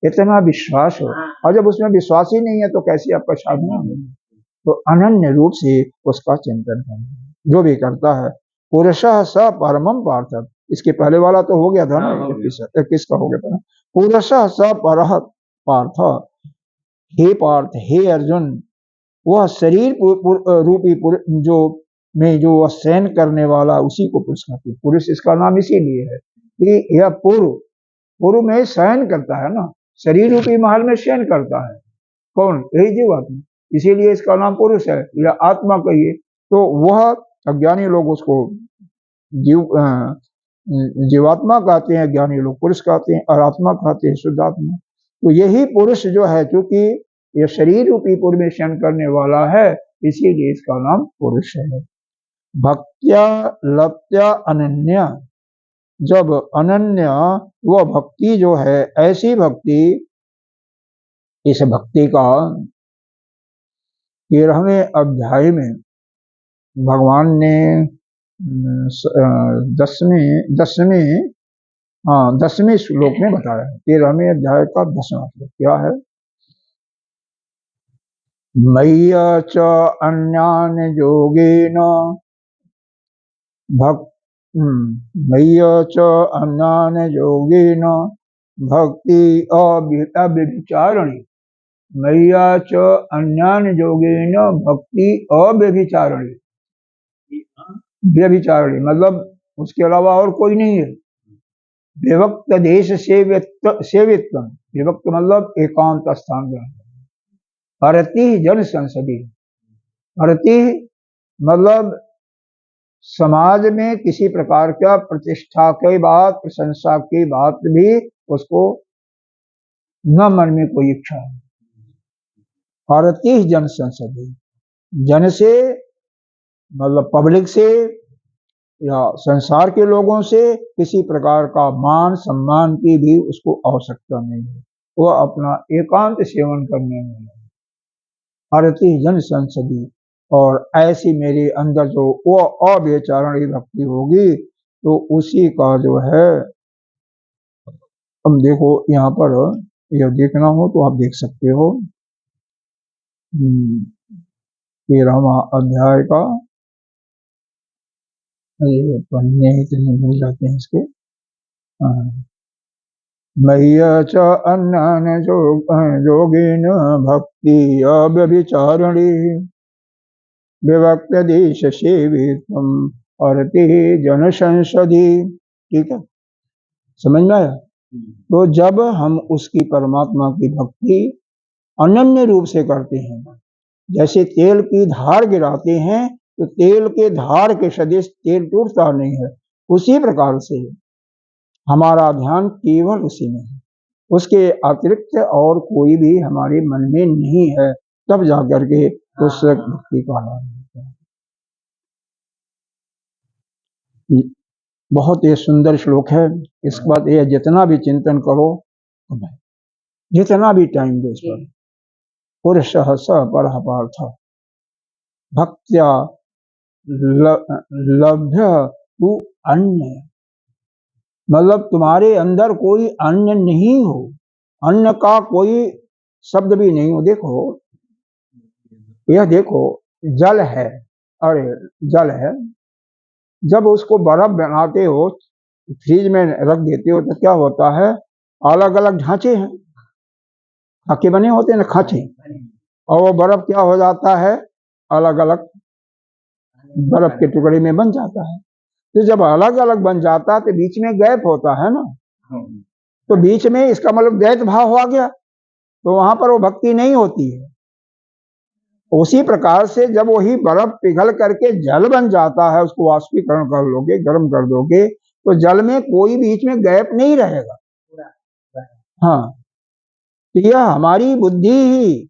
इतना विश्वास हो। और जब उसमें विश्वास ही नहीं है तो कैसे आपका साधना होगी? तो अनन्य रूप से उसका चिंतन करना, जो भी करता है। पुरुषः स परमं पार्थ, इसके पहले वाला तो हो गया था ना, 21 का हो गया था। पुरुषः स परः पार्थ, हे पार्थ, हे अर्जुन, वह शरीर रूपी जो में जो वह शयन करने वाला, उसी को पुरुष कहते हैं। पुरुष इसका नाम इसीलिए है कि यह पूर्व में शयन करता है ना, शरीर रूपी महल में शयन करता है। कौन? यही जीवात्मा, इसीलिए इसका नाम पुरुष है, या आत्मा कहिए। तो वह अज्ञानी लोग उसको जीवात्मा कहते हैं, ज्ञानी लोग पुरुष कहते हैं, और आत्मा कहते हैं शुद्धात्मा। तो यही पुरुष जो है, चूंकि यह शरीर रूपी पूर्व में शयन करने वाला है, इसीलिए इसका नाम पुरुष है। भक्त्या लप्त्या अनन्या, जब अनन्य वह भक्ति जो है, ऐसी भक्ति, इस भक्ति का 13वें अध्याय में भगवान ने 10वें श्लोक में बताया है। 13वें अध्याय का 10वां श्लोक क्या है? मय्या च अन्यान योगेन मय्या च अन्यान योगेन भक्ति अव्यभिचारिणी, मय्या च अन्यान योगेन भक्ति अव्यभिचारिणी। व्यभिचारिणी मतलब उसके अलावा और कोई नहीं है। विभक्त देश सेवित्व, विभक्त मतलब एकांत स्थान ग्रहण। हरति जन संसदी, हरति मतलब समाज में किसी प्रकार का प्रतिष्ठा की बात, प्रशंसा की बात भी उसको न मन में कोई इच्छा है। हरति जन संसदी, जन से मतलब पब्लिक से या संसार के लोगों से किसी प्रकार का मान सम्मान की भी उसको आवश्यकता नहीं है। वह अपना एकांत सेवन करने में है। हरति जन संसदी, और ऐसी मेरे अंदर जो वो अव्यभिचारिणी भक्ति होगी तो उसी का जो है, हम देखो यहाँ पर यह देखना हो तो आप देख सकते हो 13वां अध्याय का, पढ़ने ही तो नहीं भूल जाते हैं इसके। मय्या च अन्यान योगेन भक्ति अव्यभिचारिणी विभक्त देश सेवित्वम हरति जन संसदी। ठीक है, समझ में आया? तो जब हम उसकी परमात्मा की भक्ति अनन्य रूप से करते हैं, जैसे तेल की धार गिराते हैं तो तेल के धार के सदिश तेल टूटता नहीं है, उसी प्रकार से हमारा ध्यान केवल उसी में है, उसके अतिरिक्त और कोई भी हमारे मन में नहीं है, तब जाकर के उस भक्ति का नाम होता है। बहुत ही सुंदर श्लोक है। इसके बाद ये जितना भी चिंतन करो, जितना भी टाइम दो इस पर, पुरुष स पर पार्थ भक्त्या लभ्य तू अन्य, मतलब तुम्हारे अंदर कोई अन्य नहीं हो, अन्य का कोई शब्द भी नहीं हो। देखो यह देखो जल है, अरे जल है, जब उसको बर्फ बनाते हो, फ्रिज में रख देते हो तो क्या होता है, अलग अलग ढांचे हैं, खाके बने होते हैं ना खांचे, और वो बर्फ क्या हो जाता है, अलग अलग बर्फ के टुकड़े में बन जाता है। तो जब अलग अलग बन जाता है तो बीच में गैप होता है ना, तो बीच में इसका मतलब द्वैत भाव हो गया, तो वहां पर वो भक्ति नहीं होती है। उसी प्रकार से जब वही बर्फ पिघल करके जल बन जाता है, उसको वाष्पीकरण कर लोगे, गर्म कर दोगे, तो जल में कोई बीच में गैप नहीं रहेगा। हाँ, तो यह हमारी बुद्धि ही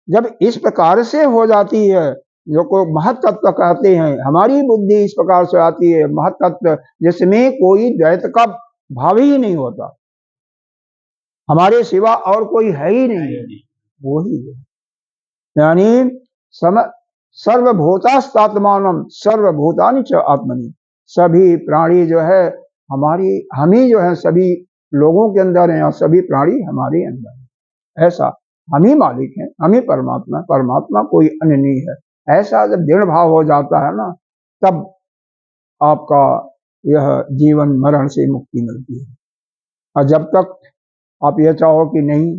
जब इस प्रकार से हो जाती है, जो को महत्तत्व कहते हैं, हमारी बुद्धि इस प्रकार से आती है महत्तत्व, जिसमें कोई द्वैत का भाव ही नहीं होता, हमारे सिवा और कोई है ही नहीं है, वही है। यानी सर्वभूतास्तात्मानम सर्वभूतानि च आत्मनि, सभी प्राणी जो है हमारी, हम ही जो है सभी लोगों के अंदर है और सभी प्राणी हमारे अंदर है। ऐसा हम ही मालिक हैं, हम ही परमात्मा, परमात्मा कोई अन्य नहीं है। ऐसा जब दृढ़ भाव हो जाता है ना, तब आपका यह जीवन मरण से मुक्ति मिलती है। और जब तक आप यह चाहो कि नहीं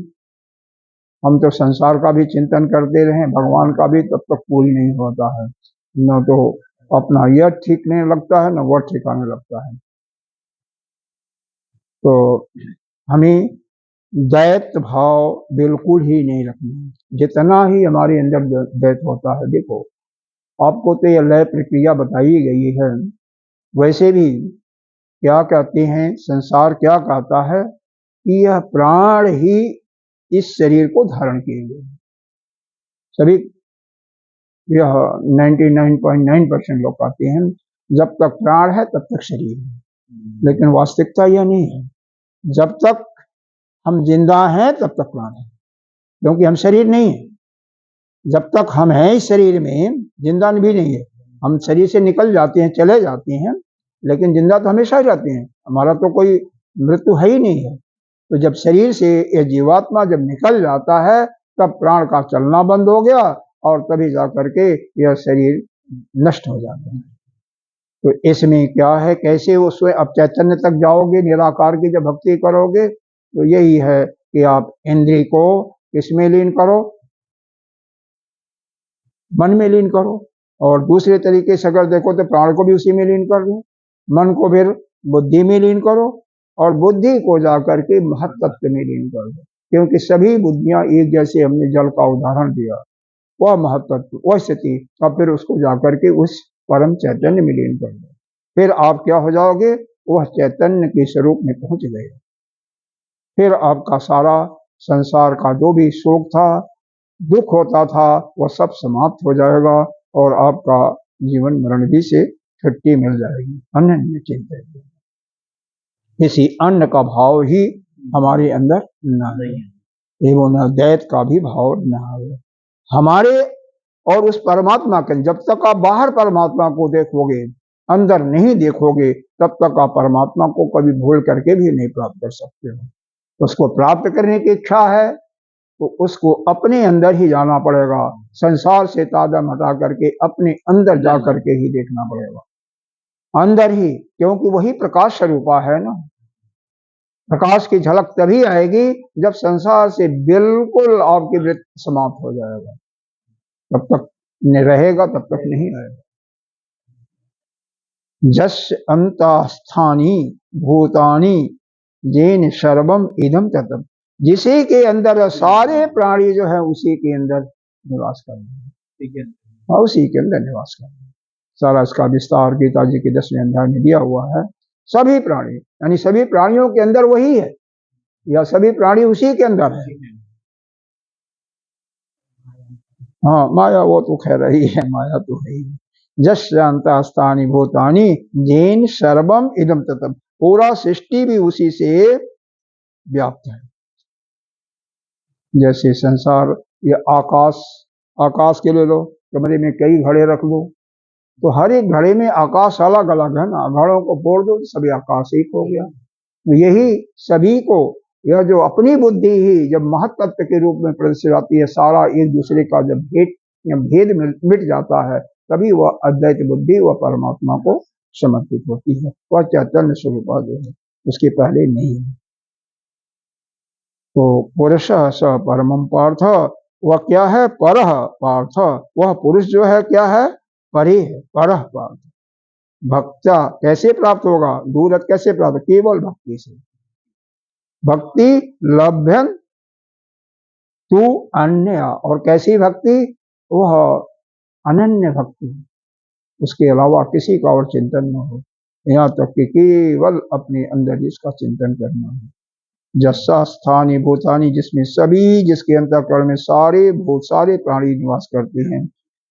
हम तो संसार का भी चिंतन करते रहें, भगवान का भी, तब तक पूरी नहीं होता है। न तो अपना यह ठीक नहीं लगता है, न वह ठिकाने लगता है। तो हमें द्वैत भाव बिल्कुल ही नहीं रखना, जितना ही हमारे अंदर द्वैत होता है। देखो आपको तो यह लय प्रक्रिया बताई गई है, वैसे भी क्या कहते हैं, संसार क्या कहता है कि यह प्राण ही इस शरीर को धारण किए हुए, सभी यह 99.9% लोग कहते हैं जब तक प्राण है तब तक शरीर है, लेकिन वास्तविकता यह नहीं है। जब तक हम जिंदा हैं तब तक प्राण है, क्योंकि हम शरीर नहीं है। जब तक हम हैं इस शरीर में, जिंदा भी नहीं है। हम शरीर से निकल जाते हैं, चले जाते हैं, लेकिन जिंदा तो हमेशा ही रहते हैं। हमारा तो कोई मृत्यु है ही नहीं है। तो जब शरीर से यह जीवात्मा जब निकल जाता है तब प्राण का चलना बंद हो गया और तभी जा करके यह शरीर नष्ट हो जाता है। तो इसमें क्या है, कैसे उसमें अब चैतन्य तक जाओगे, निराकार की जब भक्ति करोगे, तो यही है कि आप इंद्रिय को किसमें लीन करो, मन में लीन करो। और दूसरे तरीके से अगर देखो तो प्राण को भी उसी में लीन कर दो, मन को फिर बुद्धि में लीन करो और बुद्धि को जाकर के महत्तत्व में लीन कर दो, क्योंकि सभी बुद्धियां एक जैसे, हमने जल का उदाहरण दिया, वह महत्तत्व वह स्थिति, अब फिर उसको जाकर के उस परम चैतन्य में लीन कर दो। फिर आप क्या हो जाओगे, वह चैतन्य के स्वरूप में पहुंच गए। फिर आपका सारा संसार का जो भी शोक था, दुख होता था, वह सब समाप्त हो जाएगा और आपका जीवन मरण भी से छुट्टी मिल जाएगी। अनन्य चिंतन, किसी अन्य का भाव ही हमारे अंदर न रहे, एवं न दैत का भी भाव न आए हमारे और उस परमात्मा के। जब तक आप बाहर परमात्मा को देखोगे, अंदर नहीं देखोगे, तब तक आप परमात्मा को कभी भूल करके भी नहीं प्राप्त कर सकते हो। उसको प्राप्त करने की इच्छा है तो उसको अपने अंदर ही जाना पड़ेगा, संसार से तादाद हटा करके अपने अंदर जा करके ही देखना पड़ेगा, अंदर ही, क्योंकि वही प्रकाश स्वरूपा है ना। प्रकाश की झलक तभी आएगी जब संसार से बिल्कुल आपकी वृत्ति समाप्त हो जाएगा, तब तक नहीं रहेगा, तब तक नहीं रहेगा। जस अंतस्थानी भूतानी जेन सर्वम इदम ततम, जिसी के अंदर सारे प्राणी जो है उसी के अंदर निवास कर रहे हैं, और उसी के अंदर निवास कर रहे हैं। सारा इसका विस्तार गीता जी के 10वें अध्याय में दिया हुआ है। सभी प्राणी, यानी सभी प्राणियों के अंदर वही है, या सभी प्राणी उसी के अंदर है। हाँ, माया वो तो कह रही है, माया तो है ही। जस अंतस्थानी भूतानी जेन सर्वम इदम ततम, पूरा सृष्टि भी उसी से व्याप्त है। जैसे संसार, ये आकाश के ले लो, कमरे में कई घड़े रख लो, तो हर एक घड़े में आकाश अलग अलग है ना, घड़ों को फोड़ दो तो सभी आकाश एक हो गया। यही सभी को, यह जो अपनी बुद्धि ही जब महत्तत्व के रूप में प्रदर्शित आती है, सारा एक दूसरे का जब भेद मिट जाता है, तभी वह अद्वैत बुद्धि वह परमात्मा को समर्पित होती है। वह चैतन्य स्वरूप जो है, उसके पहले नहीं है। तो पुरुष स परमं पार्थ, वह क्या है, परह पार्थ, वह पुरुष जो है क्या है, परे है, परह पार्थ। भक्त्या कैसे प्राप्त होगा, दूरत कैसे प्राप्त, केवल भक्ति से। भक्ति लभ्यन तू अन्य, और कैसी भक्ति, वह अनन्य भक्ति, उसके अलावा किसी का और चिंतन न हो, यहाँ तक कि केवल अपने अंदर इसका चिंतन करना है। जस्सा स्थानी भूतानी, जिसमें सभी, जिसके अंतःकरण में सारे भूत सारे प्राणी निवास करते हैं,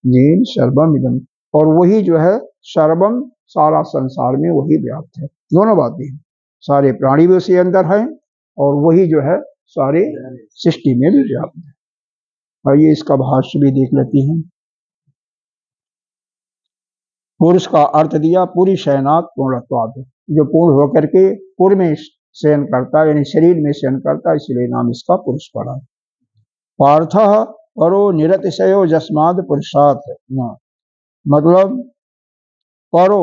जेन सर्वम इदम, और वही जो है सर्वम, सारा संसार में वही व्याप्त है। दोनों बातें, सारे प्राणी भी उसी अंदर हैं और वही जो है सारे सृष्टि में भी व्याप्त है। और ये इसका भाष्य भी देख लेते हैं। पुरुष का अर्थ दिया पूरी शयनात् पूर्णत्वात्, जो पूर्ण होकर के पूर्व में शयन करता है, यानी शरीर में शयन करता है, इसलिए नाम इसका पुरुष पड़ा। पार्थ परो निरतिशयो जस्माद पुरुषात् न, मतलब परो,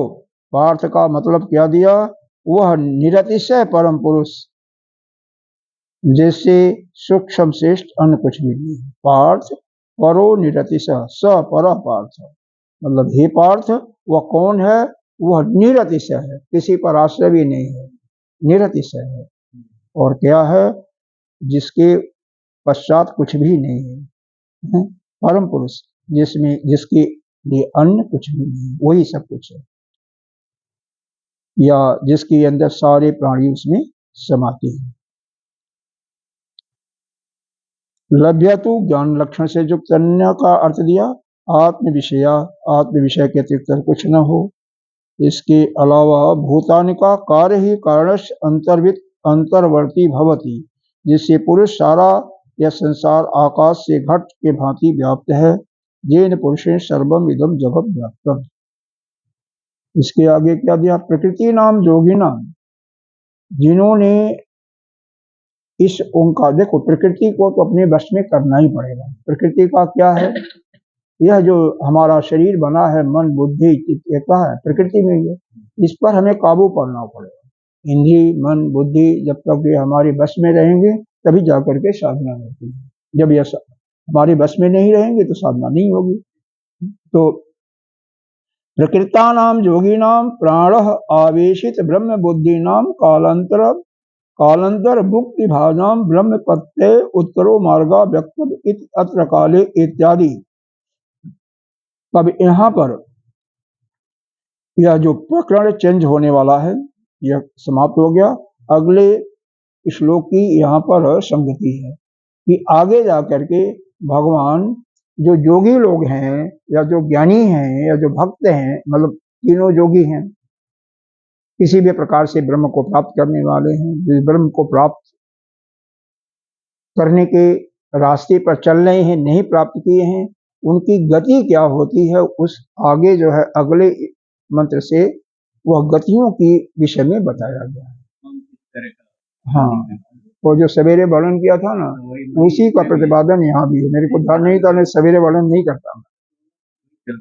पार्थ का मतलब क्या दिया, वह निरतिशय परम पुरुष, जैसे सूक्ष्म श्रेष्ठ अन्य कुछ भी नहीं। पार्थ परो निरतिशय, स पर पार्थ, मतलब हे पार्थ, वह कौन है, वह निरतिशय है, किसी पर आश्रय भी नहीं है, निरतिशय है। और क्या है, जिसके पश्चात कुछ भी नहीं है, परम पुरुष, जिसमें जिसके लिए अन्य कुछ भी नहीं, वही सब कुछ है, या जिसके अंदर सारे प्राणी उसमें समाते हैं। लभ्यतु ज्ञान लक्षण से युक्त अन्य का अर्थ दिया, आत्म विषय के अतिरिक्त कुछ न हो। इसके अलावा भूतानि का कार्य ही कारणस्य अंतर्वर्ती भवति, जिससे पुरुष सारा यह संसार आकाश से घट के भांति व्याप्त है। येन पुरुषेण सर्वम इदम जगत व्याप्तम्। इसके आगे क्या दिया? प्रकृति नाम जोगी नाम, जिन्होंने इस ओंकार, देखो प्रकृति को तो अपने वश में करना ही पड़ेगा। प्रकृति का क्या है? यह जो हमारा शरीर बना है, मन बुद्धि चित्त, ये क्या है? प्रकृति में है। इस पर हमें काबू पाना पड़ेगा। इंद्रिय मन बुद्धि जब तक ये हमारे बस में रहेंगे तभी जाकर के साधना होती है। जब यह हमारे बस में नहीं रहेंगे तो साधना नहीं होगी। तो प्रकृता नाम योगी नाम प्राण आवेशित ब्रह्म बुद्धि नाम कालांतर मुक्ति भावनाम ब्रह्म पत्ते उत्तरो मार्गा व्यक्त अत्र काले इत्यादि। अब यहाँ पर यह जो प्रकरण चेंज होने वाला है यह समाप्त हो गया। अगले श्लोक की यहाँ पर संगति है कि आगे जाकर के भगवान जो योगी लोग हैं या जो ज्ञानी हैं या जो भक्त हैं, मतलब तीनों योगी हैं, किसी भी प्रकार से ब्रह्म को प्राप्त करने वाले हैं, जो ब्रह्म को प्राप्त करने के रास्ते पर चल रहे हैं, नहीं प्राप्त किए हैं, उनकी गति क्या होती है, उस आगे जो है अगले मंत्र से वह गतियों की विषय में बताया गया है। हाँ, वो जो सवेरे वर्णन किया था ना, उसी का प्रतिपादन यहाँ भी है। मेरे को ध्यान नहीं था, मैं सवेरे वर्णन नहीं करता,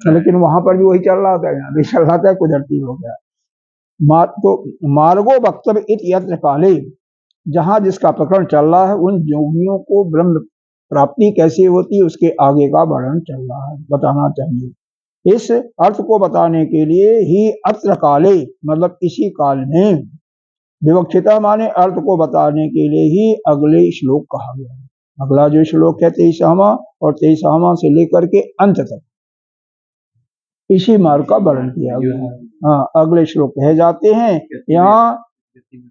लेकिन वहां पर भी वही चल रहा था, यहाँ भी चल रहा था, कुदरती हो गया। तो मार्गो वक्तव्य इत यत्र काले, जहां जिसका प्रकरण चल रहा है, उन योगियों को ब्रह्म प्राप्ति कैसे होती है उसके आगे का वर्णन चल रहा है, बताना चाहिए। इस अर्थ को बताने के लिए ही अत्र काले, मतलब इसी काल में, विवक्षिता माने अर्थ को बताने के लिए ही अगले श्लोक कहा गया है। अगला जो श्लोक है 23वां, और 23वां से लेकर के अंत तक इसी मार्ग का वर्णन किया गया है। हाँ, अगले श्लोक कहे जाते हैं। यहाँ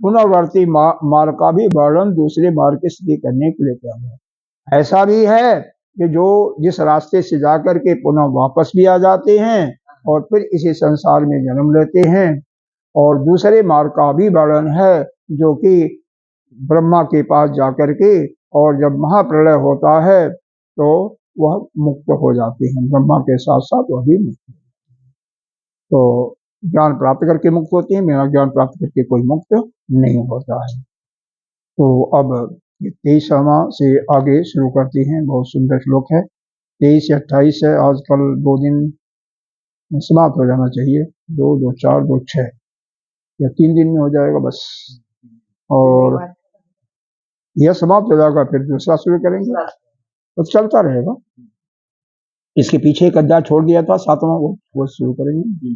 पुनर्वर्ती मार्ग का भी वर्णन दूसरे मार्ग की स्थिति करने के लिए किया गया। ऐसा भी है कि जो जिस रास्ते से जाकर के पुनः वापस भी आ जाते हैं और फिर इसी संसार में जन्म लेते हैं, और दूसरे मार्ग का भी वर्णन है जो कि ब्रह्मा के पास जाकर के, और जब महाप्रलय होता है तो वह मुक्त हो जाते हैं, ब्रह्मा के साथ साथ वह भी मुक्त। तो ज्ञान प्राप्त करके मुक्त होते हैं, मेरा ज्ञान प्राप्त करके कोई मुक्त नहीं होता है। तो अब 23वां से आगे शुरू करते हैं। बहुत सुंदर श्लोक है, 23 से 28 है। आजकल 2 दिन समाप्त हो जाना चाहिए, 2, 2, 4, 2, 6 या 3 दिन में हो जाएगा बस, और यह समाप्त हो जाएगा, फिर दूसरा शुरू करेंगे, तो चलता रहेगा। इसके पीछे एक अध्याय छोड़ दिया था 7वां, वो शुरू करेंगे।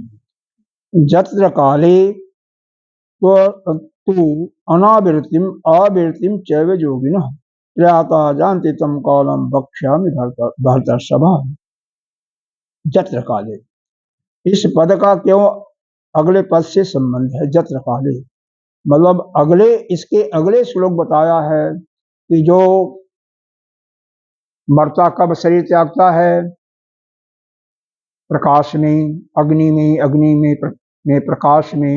जत्र काले तु अनावृत्तिम चैव योगिनः प्रयाता जानति तम कालम वक्ष्यामि भर्तर्षभ। जत्र काले, इस पद का क्यों अगले पद से संबंध है? जत्र काले मतलब अगले, इसके अगले श्लोक बताया है कि जो मरता कब शरीर त्यागता है? प्रकाश में, अग्नि में प्रकाश में,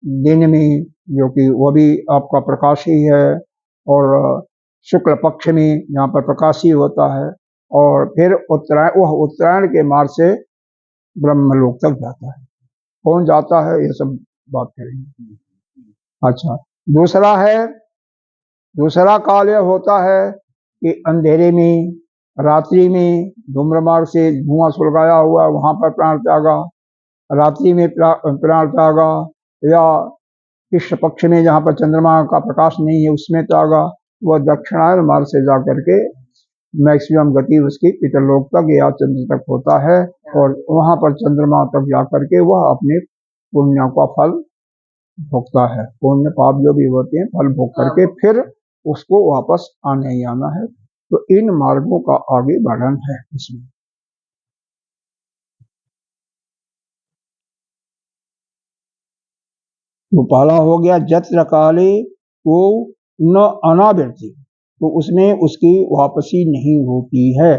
दिन में, जो कि वो भी आपका प्रकाश ही है, और शुक्ल पक्ष में जहाँ पर प्रकाश ही होता है, और फिर उत्तरायण के मार्ग से ब्रह्मलोक तक जाता है। कौन जाता है ये सब बात करेंगे। अच्छा, दूसरा काल यह होता है कि अंधेरे में, रात्रि में, धूम्र मार्ग से धुआं सुलगाया हुआ वहां पर प्राण त्यागा, रात्रि में प्राण त्यागा, या कृष्ण पक्ष में जहाँ पर चंद्रमा का प्रकाश नहीं है उसमें त्यागा। वह दक्षिणायन मार्ग से जाकर के मैक्सिमम गति उसकी पितरलोक तक या चंद्र तक होता है, और वहां पर चंद्रमा तक जाकर के वह अपने पुण्य का फल भोगता है। पुण्य पाप जो भी होते हैं फल भोग करके फिर उसको वापस आने ही आना है। तो इन मार्गों का आगे वर्णन है इसमें। तो पहला हो गया जत्र काले वो न अनावृत्ति, तो उसमें उसकी वापसी नहीं होती है।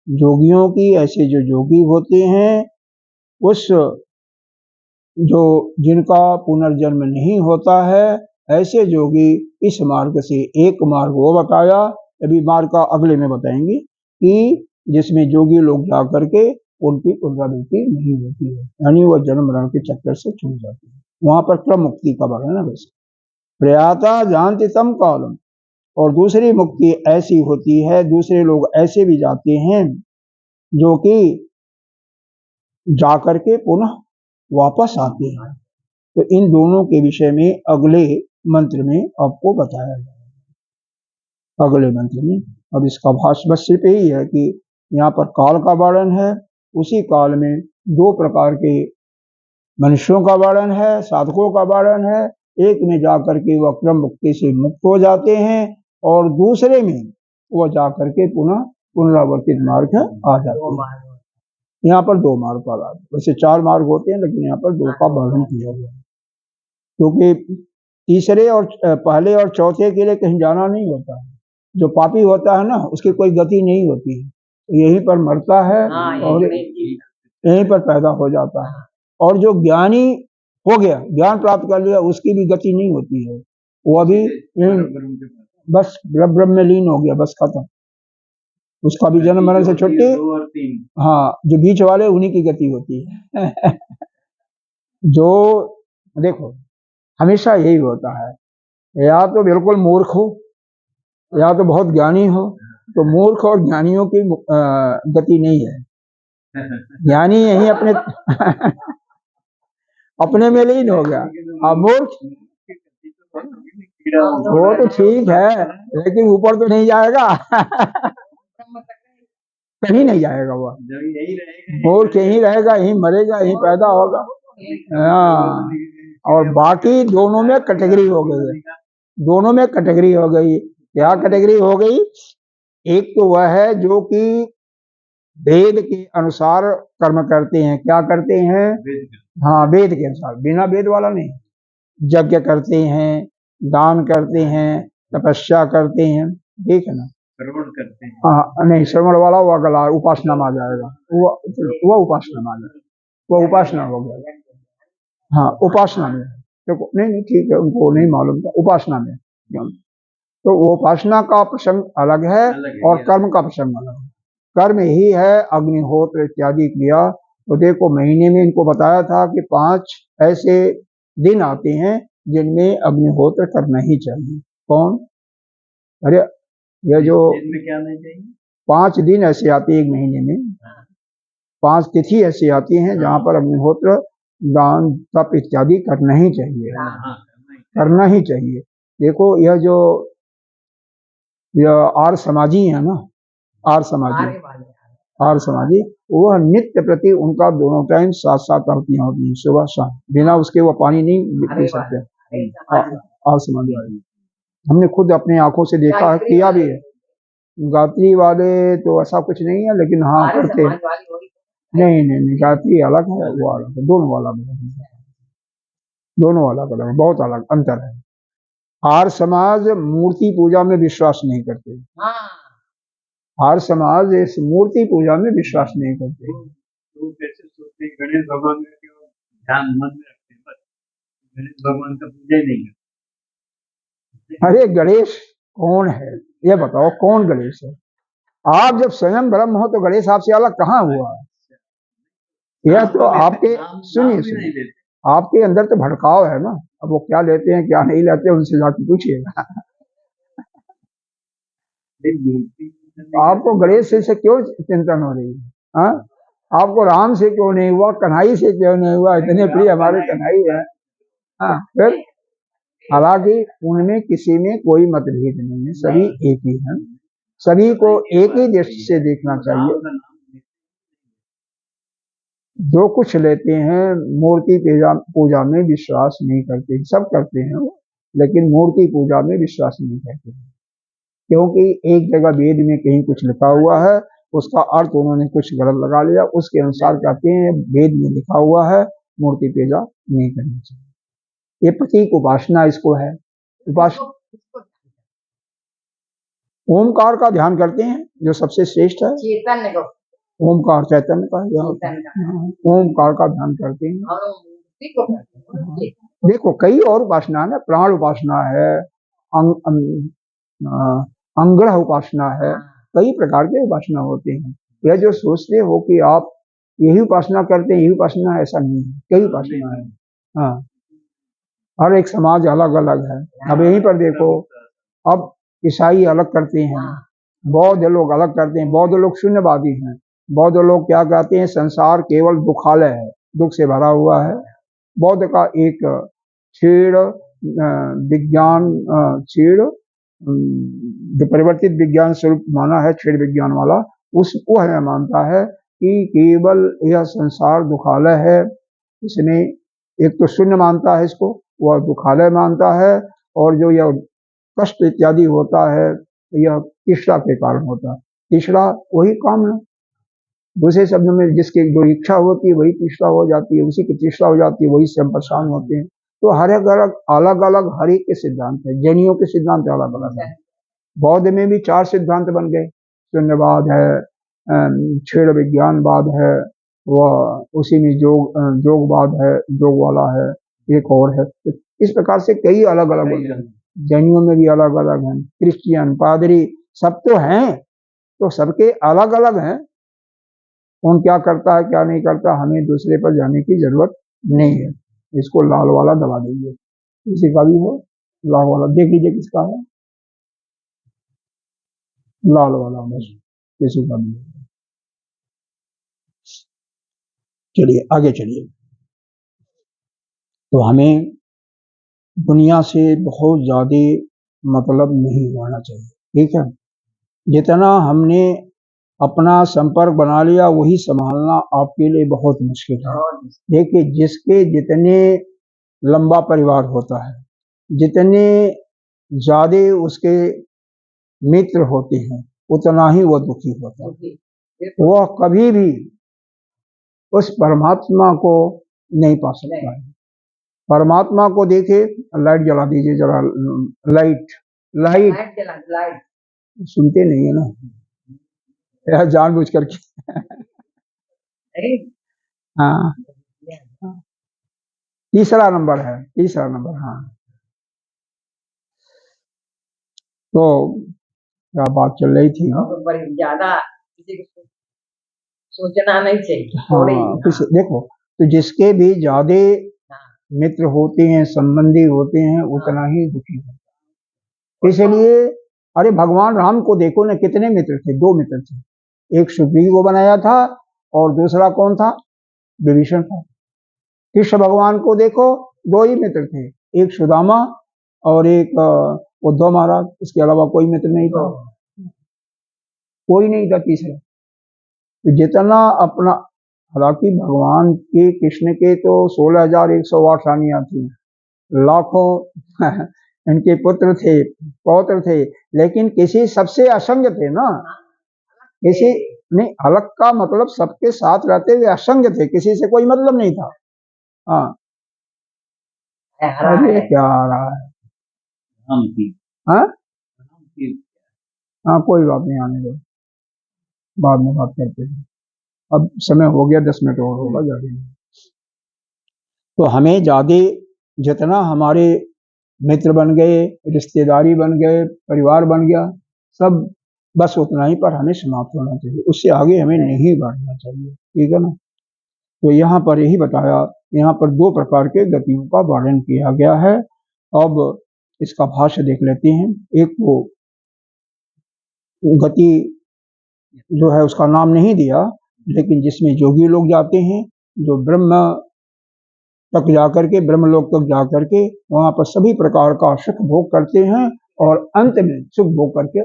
जोगियों की, ऐसे जो जोगी होते हैं, उस जो जिनका पुनर्जन्म नहीं होता है, ऐसे जोगी इस मार्ग से एक मार्ग वो बताया, अभी मार्ग का अगले में बताएंगे, कि जिसमें जोगी लोग जा करके उनकी पुनरावृत्ति नहीं होती है, यानी वह जन्म मरण के चक्कर से छूट जाती है। वहां पर क्रम मुक्ति का वर्णन है। वैसे प्रयाता जानति तम कालम, और दूसरी मुक्ति ऐसी होती है, दूसरे लोग ऐसे भी जाते हैं जो कि जाकर के पुनः वापस आते हैं। तो इन दोनों के विषय में अगले मंत्र में आपको बताया जाएगा, अगले मंत्र में। अब इसका भाष्य बस सिर्फ यही है कि यहाँ पर काल का वर्णन है, उसी काल में दो प्रकार के मनुष्यों का वर्णन है, साधकों का वर्णन है। एक में जाकर के वह क्रम मुक्ति से मुक्त हो जाते हैं, और दूसरे में वह जाकर के पुनः पुनरावर्तित मार्ग आ जाते हैं। यहाँ पर दो मार्ग का लाभ, वैसे चार मार्ग होते हैं, लेकिन यहाँ पर दो का वर्णन किया गया, क्योंकि तीसरे और पहले और चौथे के लिए कहीं जाना नहीं होता है। जो पापी होता है ना, उसकी कोई गति नहीं होती है, यहीं पर मरता है और यहीं पर पैदा हो जाता है। और जो ज्ञानी हो गया, ज्ञान प्राप्त कर लिया, उसकी भी गति नहीं होती है, वो अभी बस ब्रह्म में लीन हो गया, बस खत्म, उसका भी जन्म मरण से छुट्टी। हाँ, जो बीच वाले उन्हीं की गति होती है। जो देखो हमेशा यही होता है, या तो बिल्कुल मूर्ख हो या तो बहुत ज्ञानी हो। तो मूर्ख और ज्ञानियों की गति नहीं है। ज्ञानी यही अपने अपने में लीन हो गया, अब मूर्ख वो तो ठीक है, लेकिन ऊपर तो नहीं जाएगा। कहीं नहीं जाएगा, वह मूर्ख यहीं रहेगा, यहीं मरेगा, यहीं पैदा होगा। हाँ, और बाकी दोनों में कैटेगरी हो गई है, दोनों में कैटेगरी हो गई। क्या कैटेगरी हो गई? एक तो वह है जो कि वेद के अनुसार कर्म करते हैं। क्या करते हैं? हाँ, वेद के अनुसार, बिना वेद वाला नहीं। यज्ञ करते हैं, दान करते हैं, तपस्या करते हैं, ठीक है ना? श्रवण करते हैं। हाँ नहीं, श्रवण वाला वो अगला उपासना में आ जाएगा, वो उपासना में आ जाएगा, वो उपासना हो गया। हाँ, उपासना में देखो, नहीं ठीक है, उनको नहीं मालूम था उपासना में। तो वो उपासना का प्रसंग अलग है और कर्म का प्रसंग अलग है। कर्म ही है अग्निहोत्र इत्यादि क्रिया। तो देखो, महीने में इनको बताया था कि 5 ऐसे दिन आते हैं जिनमें अग्निहोत्र करना ही चाहिए। कौन? अरे ये जो 5 दिन ऐसे आते हैं एक महीने में, 5 तिथि ऐसी आती हैं जहाँ पर अग्निहोत्र, दान, तप इत्यादि करना ही चाहिए, करना ही चाहिए। देखो यह जो आर्य समाजी है ना, आर्य समाजी, वह नित्य प्रति उनका दोनों टाइम 7 आरतियां होती हैं, सुबह शाम, बिना उसके वो पानी नहीं पी सकते। आर्य समाजी हमने खुद अपने आंखों से देखा है, किया भी है। गायत्री वाले तो ऐसा कुछ नहीं है, लेकिन हाँ करते। नहीं, गायत्री अलग है, वो अलग है, दोनों वाला अलग है, बहुत अलग अंतर है। आर्य समाज मूर्ति पूजा में विश्वास नहीं करते। आर्य समाज इस मूर्ति पूजा में विश्वास नहीं करते। गणेश भगवान का ध्यान मन में रखते हैं, गणेश भगवान का पूजा ही नहीं करते। अरे गणेश कौन है ये बताओ, कौन गणेश है? आप जब स्वयं ब्रह्म हो तो गणेश आपसे अलग कहाँ हुआ है? यह तो आपके, सुनिए, आपके अंदर तो भड़काव है ना। अब वो क्या लेते हैं क्या नहीं लेते, उनसे जाके पूछिएगा। आपको गणेश से क्यों चिंतन हो रही है? हाँ, आपको राम से क्यों नहीं हुआ, कन्हई से क्यों नहीं हुआ? इतने प्रिय हमारे कन्हई है। हाँ, फिर हालांकि उनमें किसी में कोई मतभेद नहीं है, सभी एक ही हैं, सभी को एक ही दृष्टि से देखना चाहिए। जो कुछ लेते हैं मूर्ति पूजा में विश्वास नहीं करते, सब करते हैं वो, लेकिन मूर्ति पूजा में विश्वास नहीं करते, क्योंकि एक जगह वेद में कहीं कुछ लिखा हुआ है, उसका अर्थ उन्होंने कुछ गलत लगा लिया, उसके अनुसार कहते हैं वेद में लिखा हुआ है मूर्ति पूजा नहीं करनी चाहिए। ये प्रतीक उपासना इसको है, उपासना ओमकार का ध्यान करते हैं जो सबसे श्रेष्ठ है, चैतन्य को, ओमकार चैतन्य का चैतन्य का, ओमकार का ध्यान करते हैं। हम लोग मूर्ति को करते हैं ना, देखो कई और उपासना है ना, प्राण उपासना है, अंग्रह उपासना है, कई प्रकार के उपासना होते हैं। यह जो सोचते हो कि आप यही उपासना करते हैं, यही उपासना है, ऐसा नहीं है, कई उपासना है। हाँ, हर एक समाज अलग अलग है। अब यहीं पर देखो, अब ईसाई अलग करते हैं, बौद्ध लोग अलग करते हैं। बौद्ध लोग शून्यवादी हैं। बौद्ध लोग क्या कहते हैं, संसार केवल दुखालय है, दुख से भरा हुआ है। बौद्ध का एक क्षीण विज्ञान, क्षीण जो परिवर्तित विज्ञान स्वरूप माना है, क्षीण विज्ञान वाला, वह मानता है कि केवल यह संसार दुखालय है। इसने एक तो शून्य मानता है इसको, वह दुखालय मानता है, और जो यह कष्ट इत्यादि होता है यह तीसरा के कारण होता है। तीसरा वही कामना, दूसरे शब्द में जिसकी जो इच्छा होती है वही तीसरा हो जाती है, उसी की तीसरा हो जाती है, वही से हम परेशान होते हैं। तो हर एक अलग अलग हर एक के सिद्धांत है। जैनियों के सिद्धांत अलग अलग है। बौद्ध में भी 4 सिद्धांत बन गए, शून्यवाद है, क्षीण विज्ञानवाद है, वह उसी में जोगवाद है, जोग वाला है, एक और है। तो इस प्रकार से कई अलग अलग बन गए। जैनियों में भी अलग अलग हैं, क्रिश्चियन, पादरी, सब तो हैं, तो सबके अलग अलग हैं। कौन क्या करता है क्या नहीं करता, हमें दूसरे पर जाने की जरूरत नहीं है। इसको लाल वाला दबा देंगे, किसी का भी हो लाल वाला, देख लीजिए किसका है लाल वाला, बस किसी का भी हो। चलिए आगे चलिए। तो हमें दुनिया से बहुत ज्यादा मतलब नहीं होना चाहिए, ठीक है। जितना हमने अपना संपर्क बना लिया वही संभालना आपके लिए बहुत मुश्किल है। देखिए, जिसके जितने लंबा परिवार होता है, जितने ज्यादा उसके मित्र होते हैं, उतना ही वह दुखी होता है। वह कभी भी उस परमात्मा को नहीं पा सकता है। परमात्मा को देखे, लाइट जला दीजिए जरा, लाइट लाइट लाइट सुनते नहीं है ना, यह जानबूझ करके हाँ, तीसरा नंबर है, तीसरा नंबर। हाँ, तो क्या बात चल रही थी? ज्यादा किसी को सोचना नहीं चाहिए। हाँ, देखो, तो जिसके भी ज्यादा मित्र होते हैं, संबंधी होते हैं, उतना ही दुखी होता है। इसलिए अरे भगवान राम को देखो ना, कितने मित्र थे, 2 मित्र थे। एक सुग्रीव को बनाया था और दूसरा कौन था, विभीषण था। कृष्ण भगवान को देखो, 2 ही मित्र थे, एक सुदामा और एक उद्धव महाराज। इसके अलावा कोई मित्र नहीं था, कोई नहीं था तीसरा। तो जितना अपना, हालांकि भगवान के कृष्ण के तो 16,108 रानियां थी, लाखों इनके पुत्र थे, पौत्र थे, लेकिन किसी सबसे असंग थे ना, किसी नहीं, अलग का मतलब सबके साथ रहते हुए असंग थे, किसी से कोई मतलब नहीं था। हाँ, अरे क्या आ रहा है? हाँ हाँ, कोई बात नहीं, आने दो, बाद में बात करते हैं। अब समय हो गया, 10 मिनट और होगा ज्यादा। तो हमें ज्यादा जितना हमारे मित्र बन गए, रिश्तेदारी बन गए, परिवार बन गया, सब बस उतना ही पर हमें समाप्त होना चाहिए, उससे आगे हमें नहीं बढ़ना चाहिए, ठीक है ना। तो यहाँ पर यही बताया, यहाँ पर 2 प्रकार के गतियों का वर्णन किया गया है। अब इसका भाष्य देख लेते हैं। एक वो गति जो है उसका नाम नहीं दिया, लेकिन जिसमें योगी लोग जाते हैं, जो ब्रह्म तक जाकर के, ब्रह्मलोक तक जाकर के वहां पर सभी प्रकार का सुख भोग करते हैं, और अंत में सुख भोग करके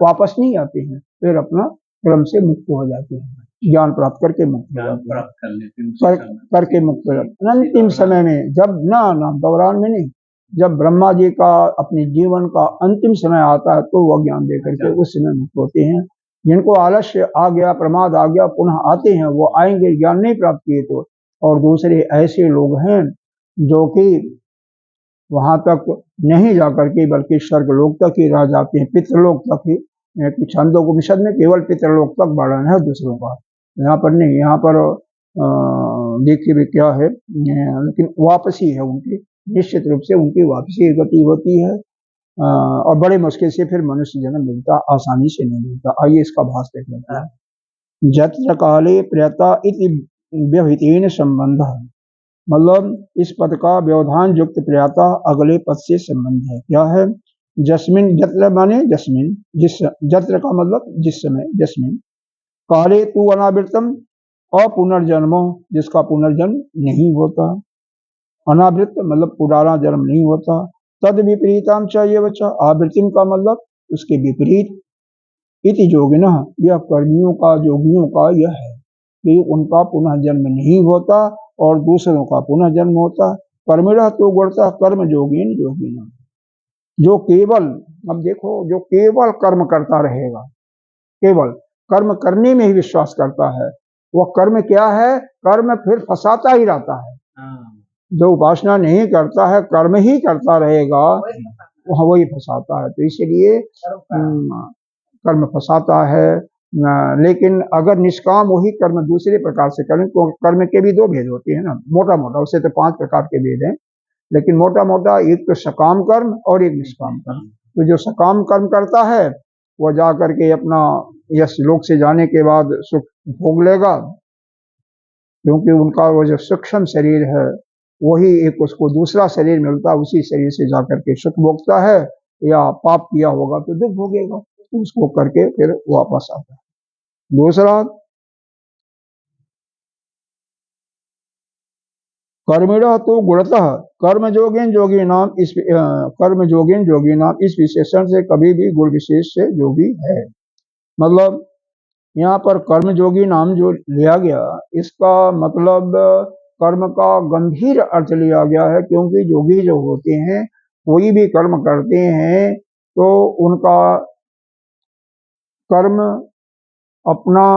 वापस नहीं आते हैं, फिर अपना ब्रह्म से मुक्त हो जाते हैं, ज्ञान प्राप्त करके मुक्त हो जाते हैं, करके मुक्त हो जाते हैं अंतिम समय में। जब ना दौरान में नहीं, जब ब्रह्मा जी का अपने जीवन का अंतिम समय आता है तो वह ज्ञान दे करके उस समय मुक्त होते हैं। जिनको आलस्य आ गया, प्रमाद आ गया, पुनः आते हैं, वो आएंगे ज्ञान नहीं प्राप्त किए तो। और दूसरे ऐसे लोग हैं जो कि वहां तक नहीं जाकर के बल्कि स्वर्गलोक तक ही रह जाते हैं, पितृलोक तक ही। छांदोग्योपनिषद में केवल पितृलोक तक वर्णन है दूसरों का, यहाँ पर नहीं। यहाँ पर देखिए भी क्या है, लेकिन वापसी है उनकी, निश्चित रूप से उनकी वापसी गति होती है, और बड़े मुश्किल से फिर मनुष्य जन्म मिलता, आसानी से नहीं मिलता। आइए इसका भाष देख लेते हैं। जत्र काले प्रियता इति व्यवहितेन संबंध, मतलब इस पद का व्यवधान युक्त प्रियता अगले पद से संबंध है। क्या है? जस्मिन, जत्र माने जस्मिन, जिस, जत्र का मतलब जिस समय, जस्मिन काले तू अनावृतम अपुनर्जन्मो, जिसका पुनर्जन्म नहीं होता, अनावृत मतलब पुराना जन्म नहीं होता। तद विपरीताम चाहिए बच्चा, आवृत्तिम का मतलब उसके विपरीत। इति योगिनः, यह कर्मियों का, जोगियों का यह है कि उनका पुनः जन्म नहीं होता और दूसरों का पुनः जन्म होता। कर्मिणः तो गुणतः कर्म जोगिन योगिना, जो केवल, अब देखो, जो केवल कर्म करता रहेगा, केवल कर्म करने में ही विश्वास करता है, वह कर्म क्या है? कर्म फिर फंसाता ही रहता है। जो उपासना नहीं करता है, कर्म ही करता रहेगा, वह वही फंसाता है। तो इसलिए कर्म फंसाता है। लेकिन अगर निष्काम वही कर्म दूसरे प्रकार से करें तो कर्म के भी दो भेद होते हैं ना, मोटा मोटा, उसे तो 5 प्रकार के भेद हैं, लेकिन मोटा मोटा एक तो सकाम कर्म और एक निष्काम कर्म। तो जो सकाम कर्म करता है वह जा करके अपना यश लोक से जाने के बाद सुख भोग लेगा, क्योंकि उनका वो जो सूक्ष्म शरीर है वही एक उसको दूसरा शरीर मिलता है, उसी शरीर से जाकर के सुख भोगता है, या पाप किया होगा तो दुख भोगेगा, तो उसको करके फिर वापस आता है। दूसरा, कर्मिणः तो गुणतः कर्म जोगिन जोगी नाम, इस कर्म जोगिन जोगी नाम इस विशेषण से कभी भी गुण विशेष से जोगी है। मतलब यहाँ पर कर्म जोगी नाम जो लिया गया, इसका मतलब कर्म का गंभीर अर्थ लिया गया है, क्योंकि जोगी जो होते हैं कोई भी कर्म करते हैं तो उनका कर्म अपना,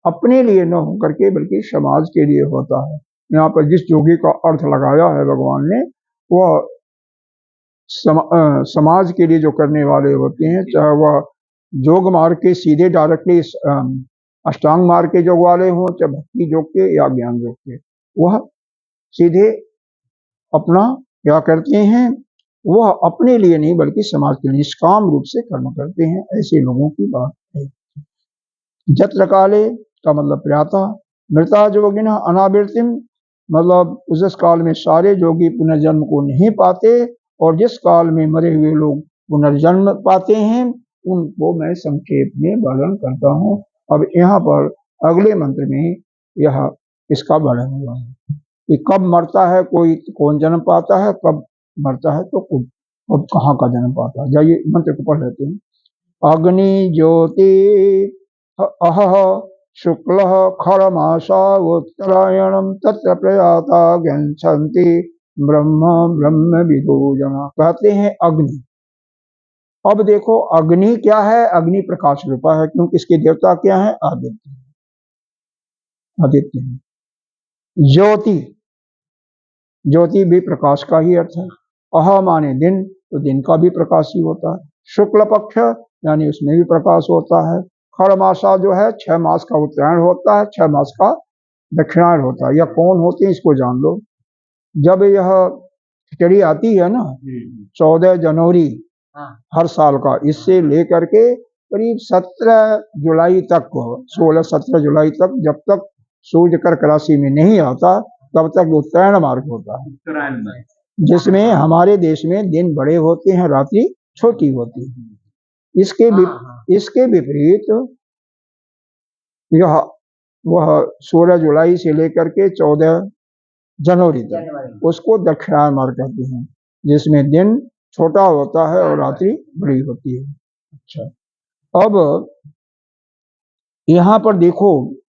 अपने लिए न होकर के बल्कि समाज के लिए होता है। यहाँ पर जिस जोगी का अर्थ लगाया है भगवान ने, वह समाज के लिए जो करने वाले होते हैं, चाहे वह योग मार्ग के सीधे डायरेक्टली अष्टांग मार्ग के योग वाले हों, चाहे भक्ति योग के या ज्ञान योग के, वह सीधे अपना क्या करते हैं, वह अपने लिए नहीं बल्कि समाज के लिए निष्काम रूप से कर्म करते हैं। ऐसे लोगों की बात है। जत्र काले का मतलब प्रियता, मृता जोगिनः अनावृत्तिम, मतलब उस काल में सारे जोगी पुनर्जन्म को नहीं पाते, और जिस काल में मरे हुए लोग पुनर्जन्म पाते हैं उनको मैं संक्षेप में वर्णन करता हूँ। अब यहाँ पर अगले मंत्र में यह इसका वर्णन हुआ है कि कब मरता है कोई, कौन जन्म पाता है, कब मरता है तो कब कहाँ का जन्म पाता है। जाइए मंत्र को पढ़ लेते हैं। अग्नि ज्योति अहह शुक्ल खरमासा उत्तरायणम तत्र प्रयाता गच्छन्ति ब्रह्म ब्रह्म विदो जना, कहते हैं अग्नि। अब देखो अग्नि क्या है? अग्नि प्रकाश रूपा है, क्योंकि इसके देवता क्या है? आदित्य, आदित्य है। ज्योति, ज्योति भी प्रकाश का ही अर्थ है। अह माने दिन, तो दिन का भी प्रकाश ही होता है। शुक्ल पक्ष यानी उसमें भी प्रकाश होता है। खरमासा जो है 6 मास का उत्तरायण होता है, 6 मास का दक्षिणायन होता है। यह कौन होते हैं इसको जान लो। जब यह खिचड़ी आती है ना 14 जनवरी हर साल का, इससे लेकर के करीब 17 जुलाई तक, 16-17 जुलाई तक, जब तक सूर्य कर्क राशि में नहीं आता तब तक उत्तरायण मार्ग होता है, जिसमें हमारे देश में दिन बड़े होते हैं, रात्रि छोटी होती है। इसके विपरीत यह वह 16 जुलाई से लेकर के 14 जनवरी तक उसको दक्षिणायन मार्ग कहते हैं, जिसमें दिन छोटा होता है और रात्रि बड़ी होती है। अच्छा, अब यहाँ पर देखो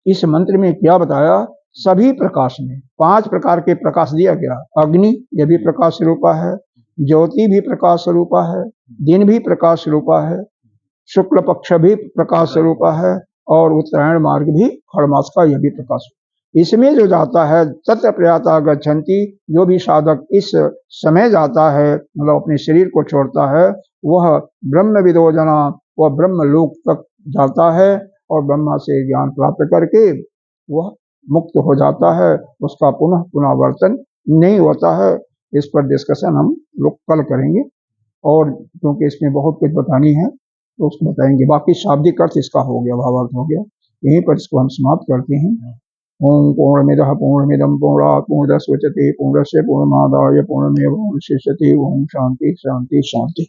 इस मंत्र में क्या बताया। सभी प्रकाश में 5 प्रकार के प्रकाश दिया गया। अग्नि यह भी प्रकाश रूपा है, ज्योति भी प्रकाश रूपा है, दिन भी प्रकाश रूपा है, शुक्ल पक्ष भी प्रकाश रूपा है, और उत्तरायण मार्ग भी खरमास का यह भी प्रकाश। इसमें जो जाता है तत्र प्रयाता गच्छन्ति, जो भी साधक इस समय जाता है, मतलब अपने शरीर को छोड़ता है, वह ब्रह्म विदो जना, वह ब्रह्म लोक तक जाता है और ब्रह्मा से ज्ञान प्राप्त करके वह मुक्त हो जाता है, उसका पुनः पुनरावर्तन नहीं होता है। इस पर डिस्कशन हम लोग कल करेंगे, और क्योंकि इसमें बहुत कुछ बतानी है तो उसको बताएंगे। बाकी शाब्दिक अर्थ इसका हो गया, भावार्थ हो गया। यहीं पर इसको हम समाप्त करते हैं। ओम पूर्णमिदः पूर्णमिदं पूर्णात् पूर्णमुदच्यते पूर्णस्य पूर्णमादाय पूर्णमेवावशिष्यते। ओम शांति शांति शांति।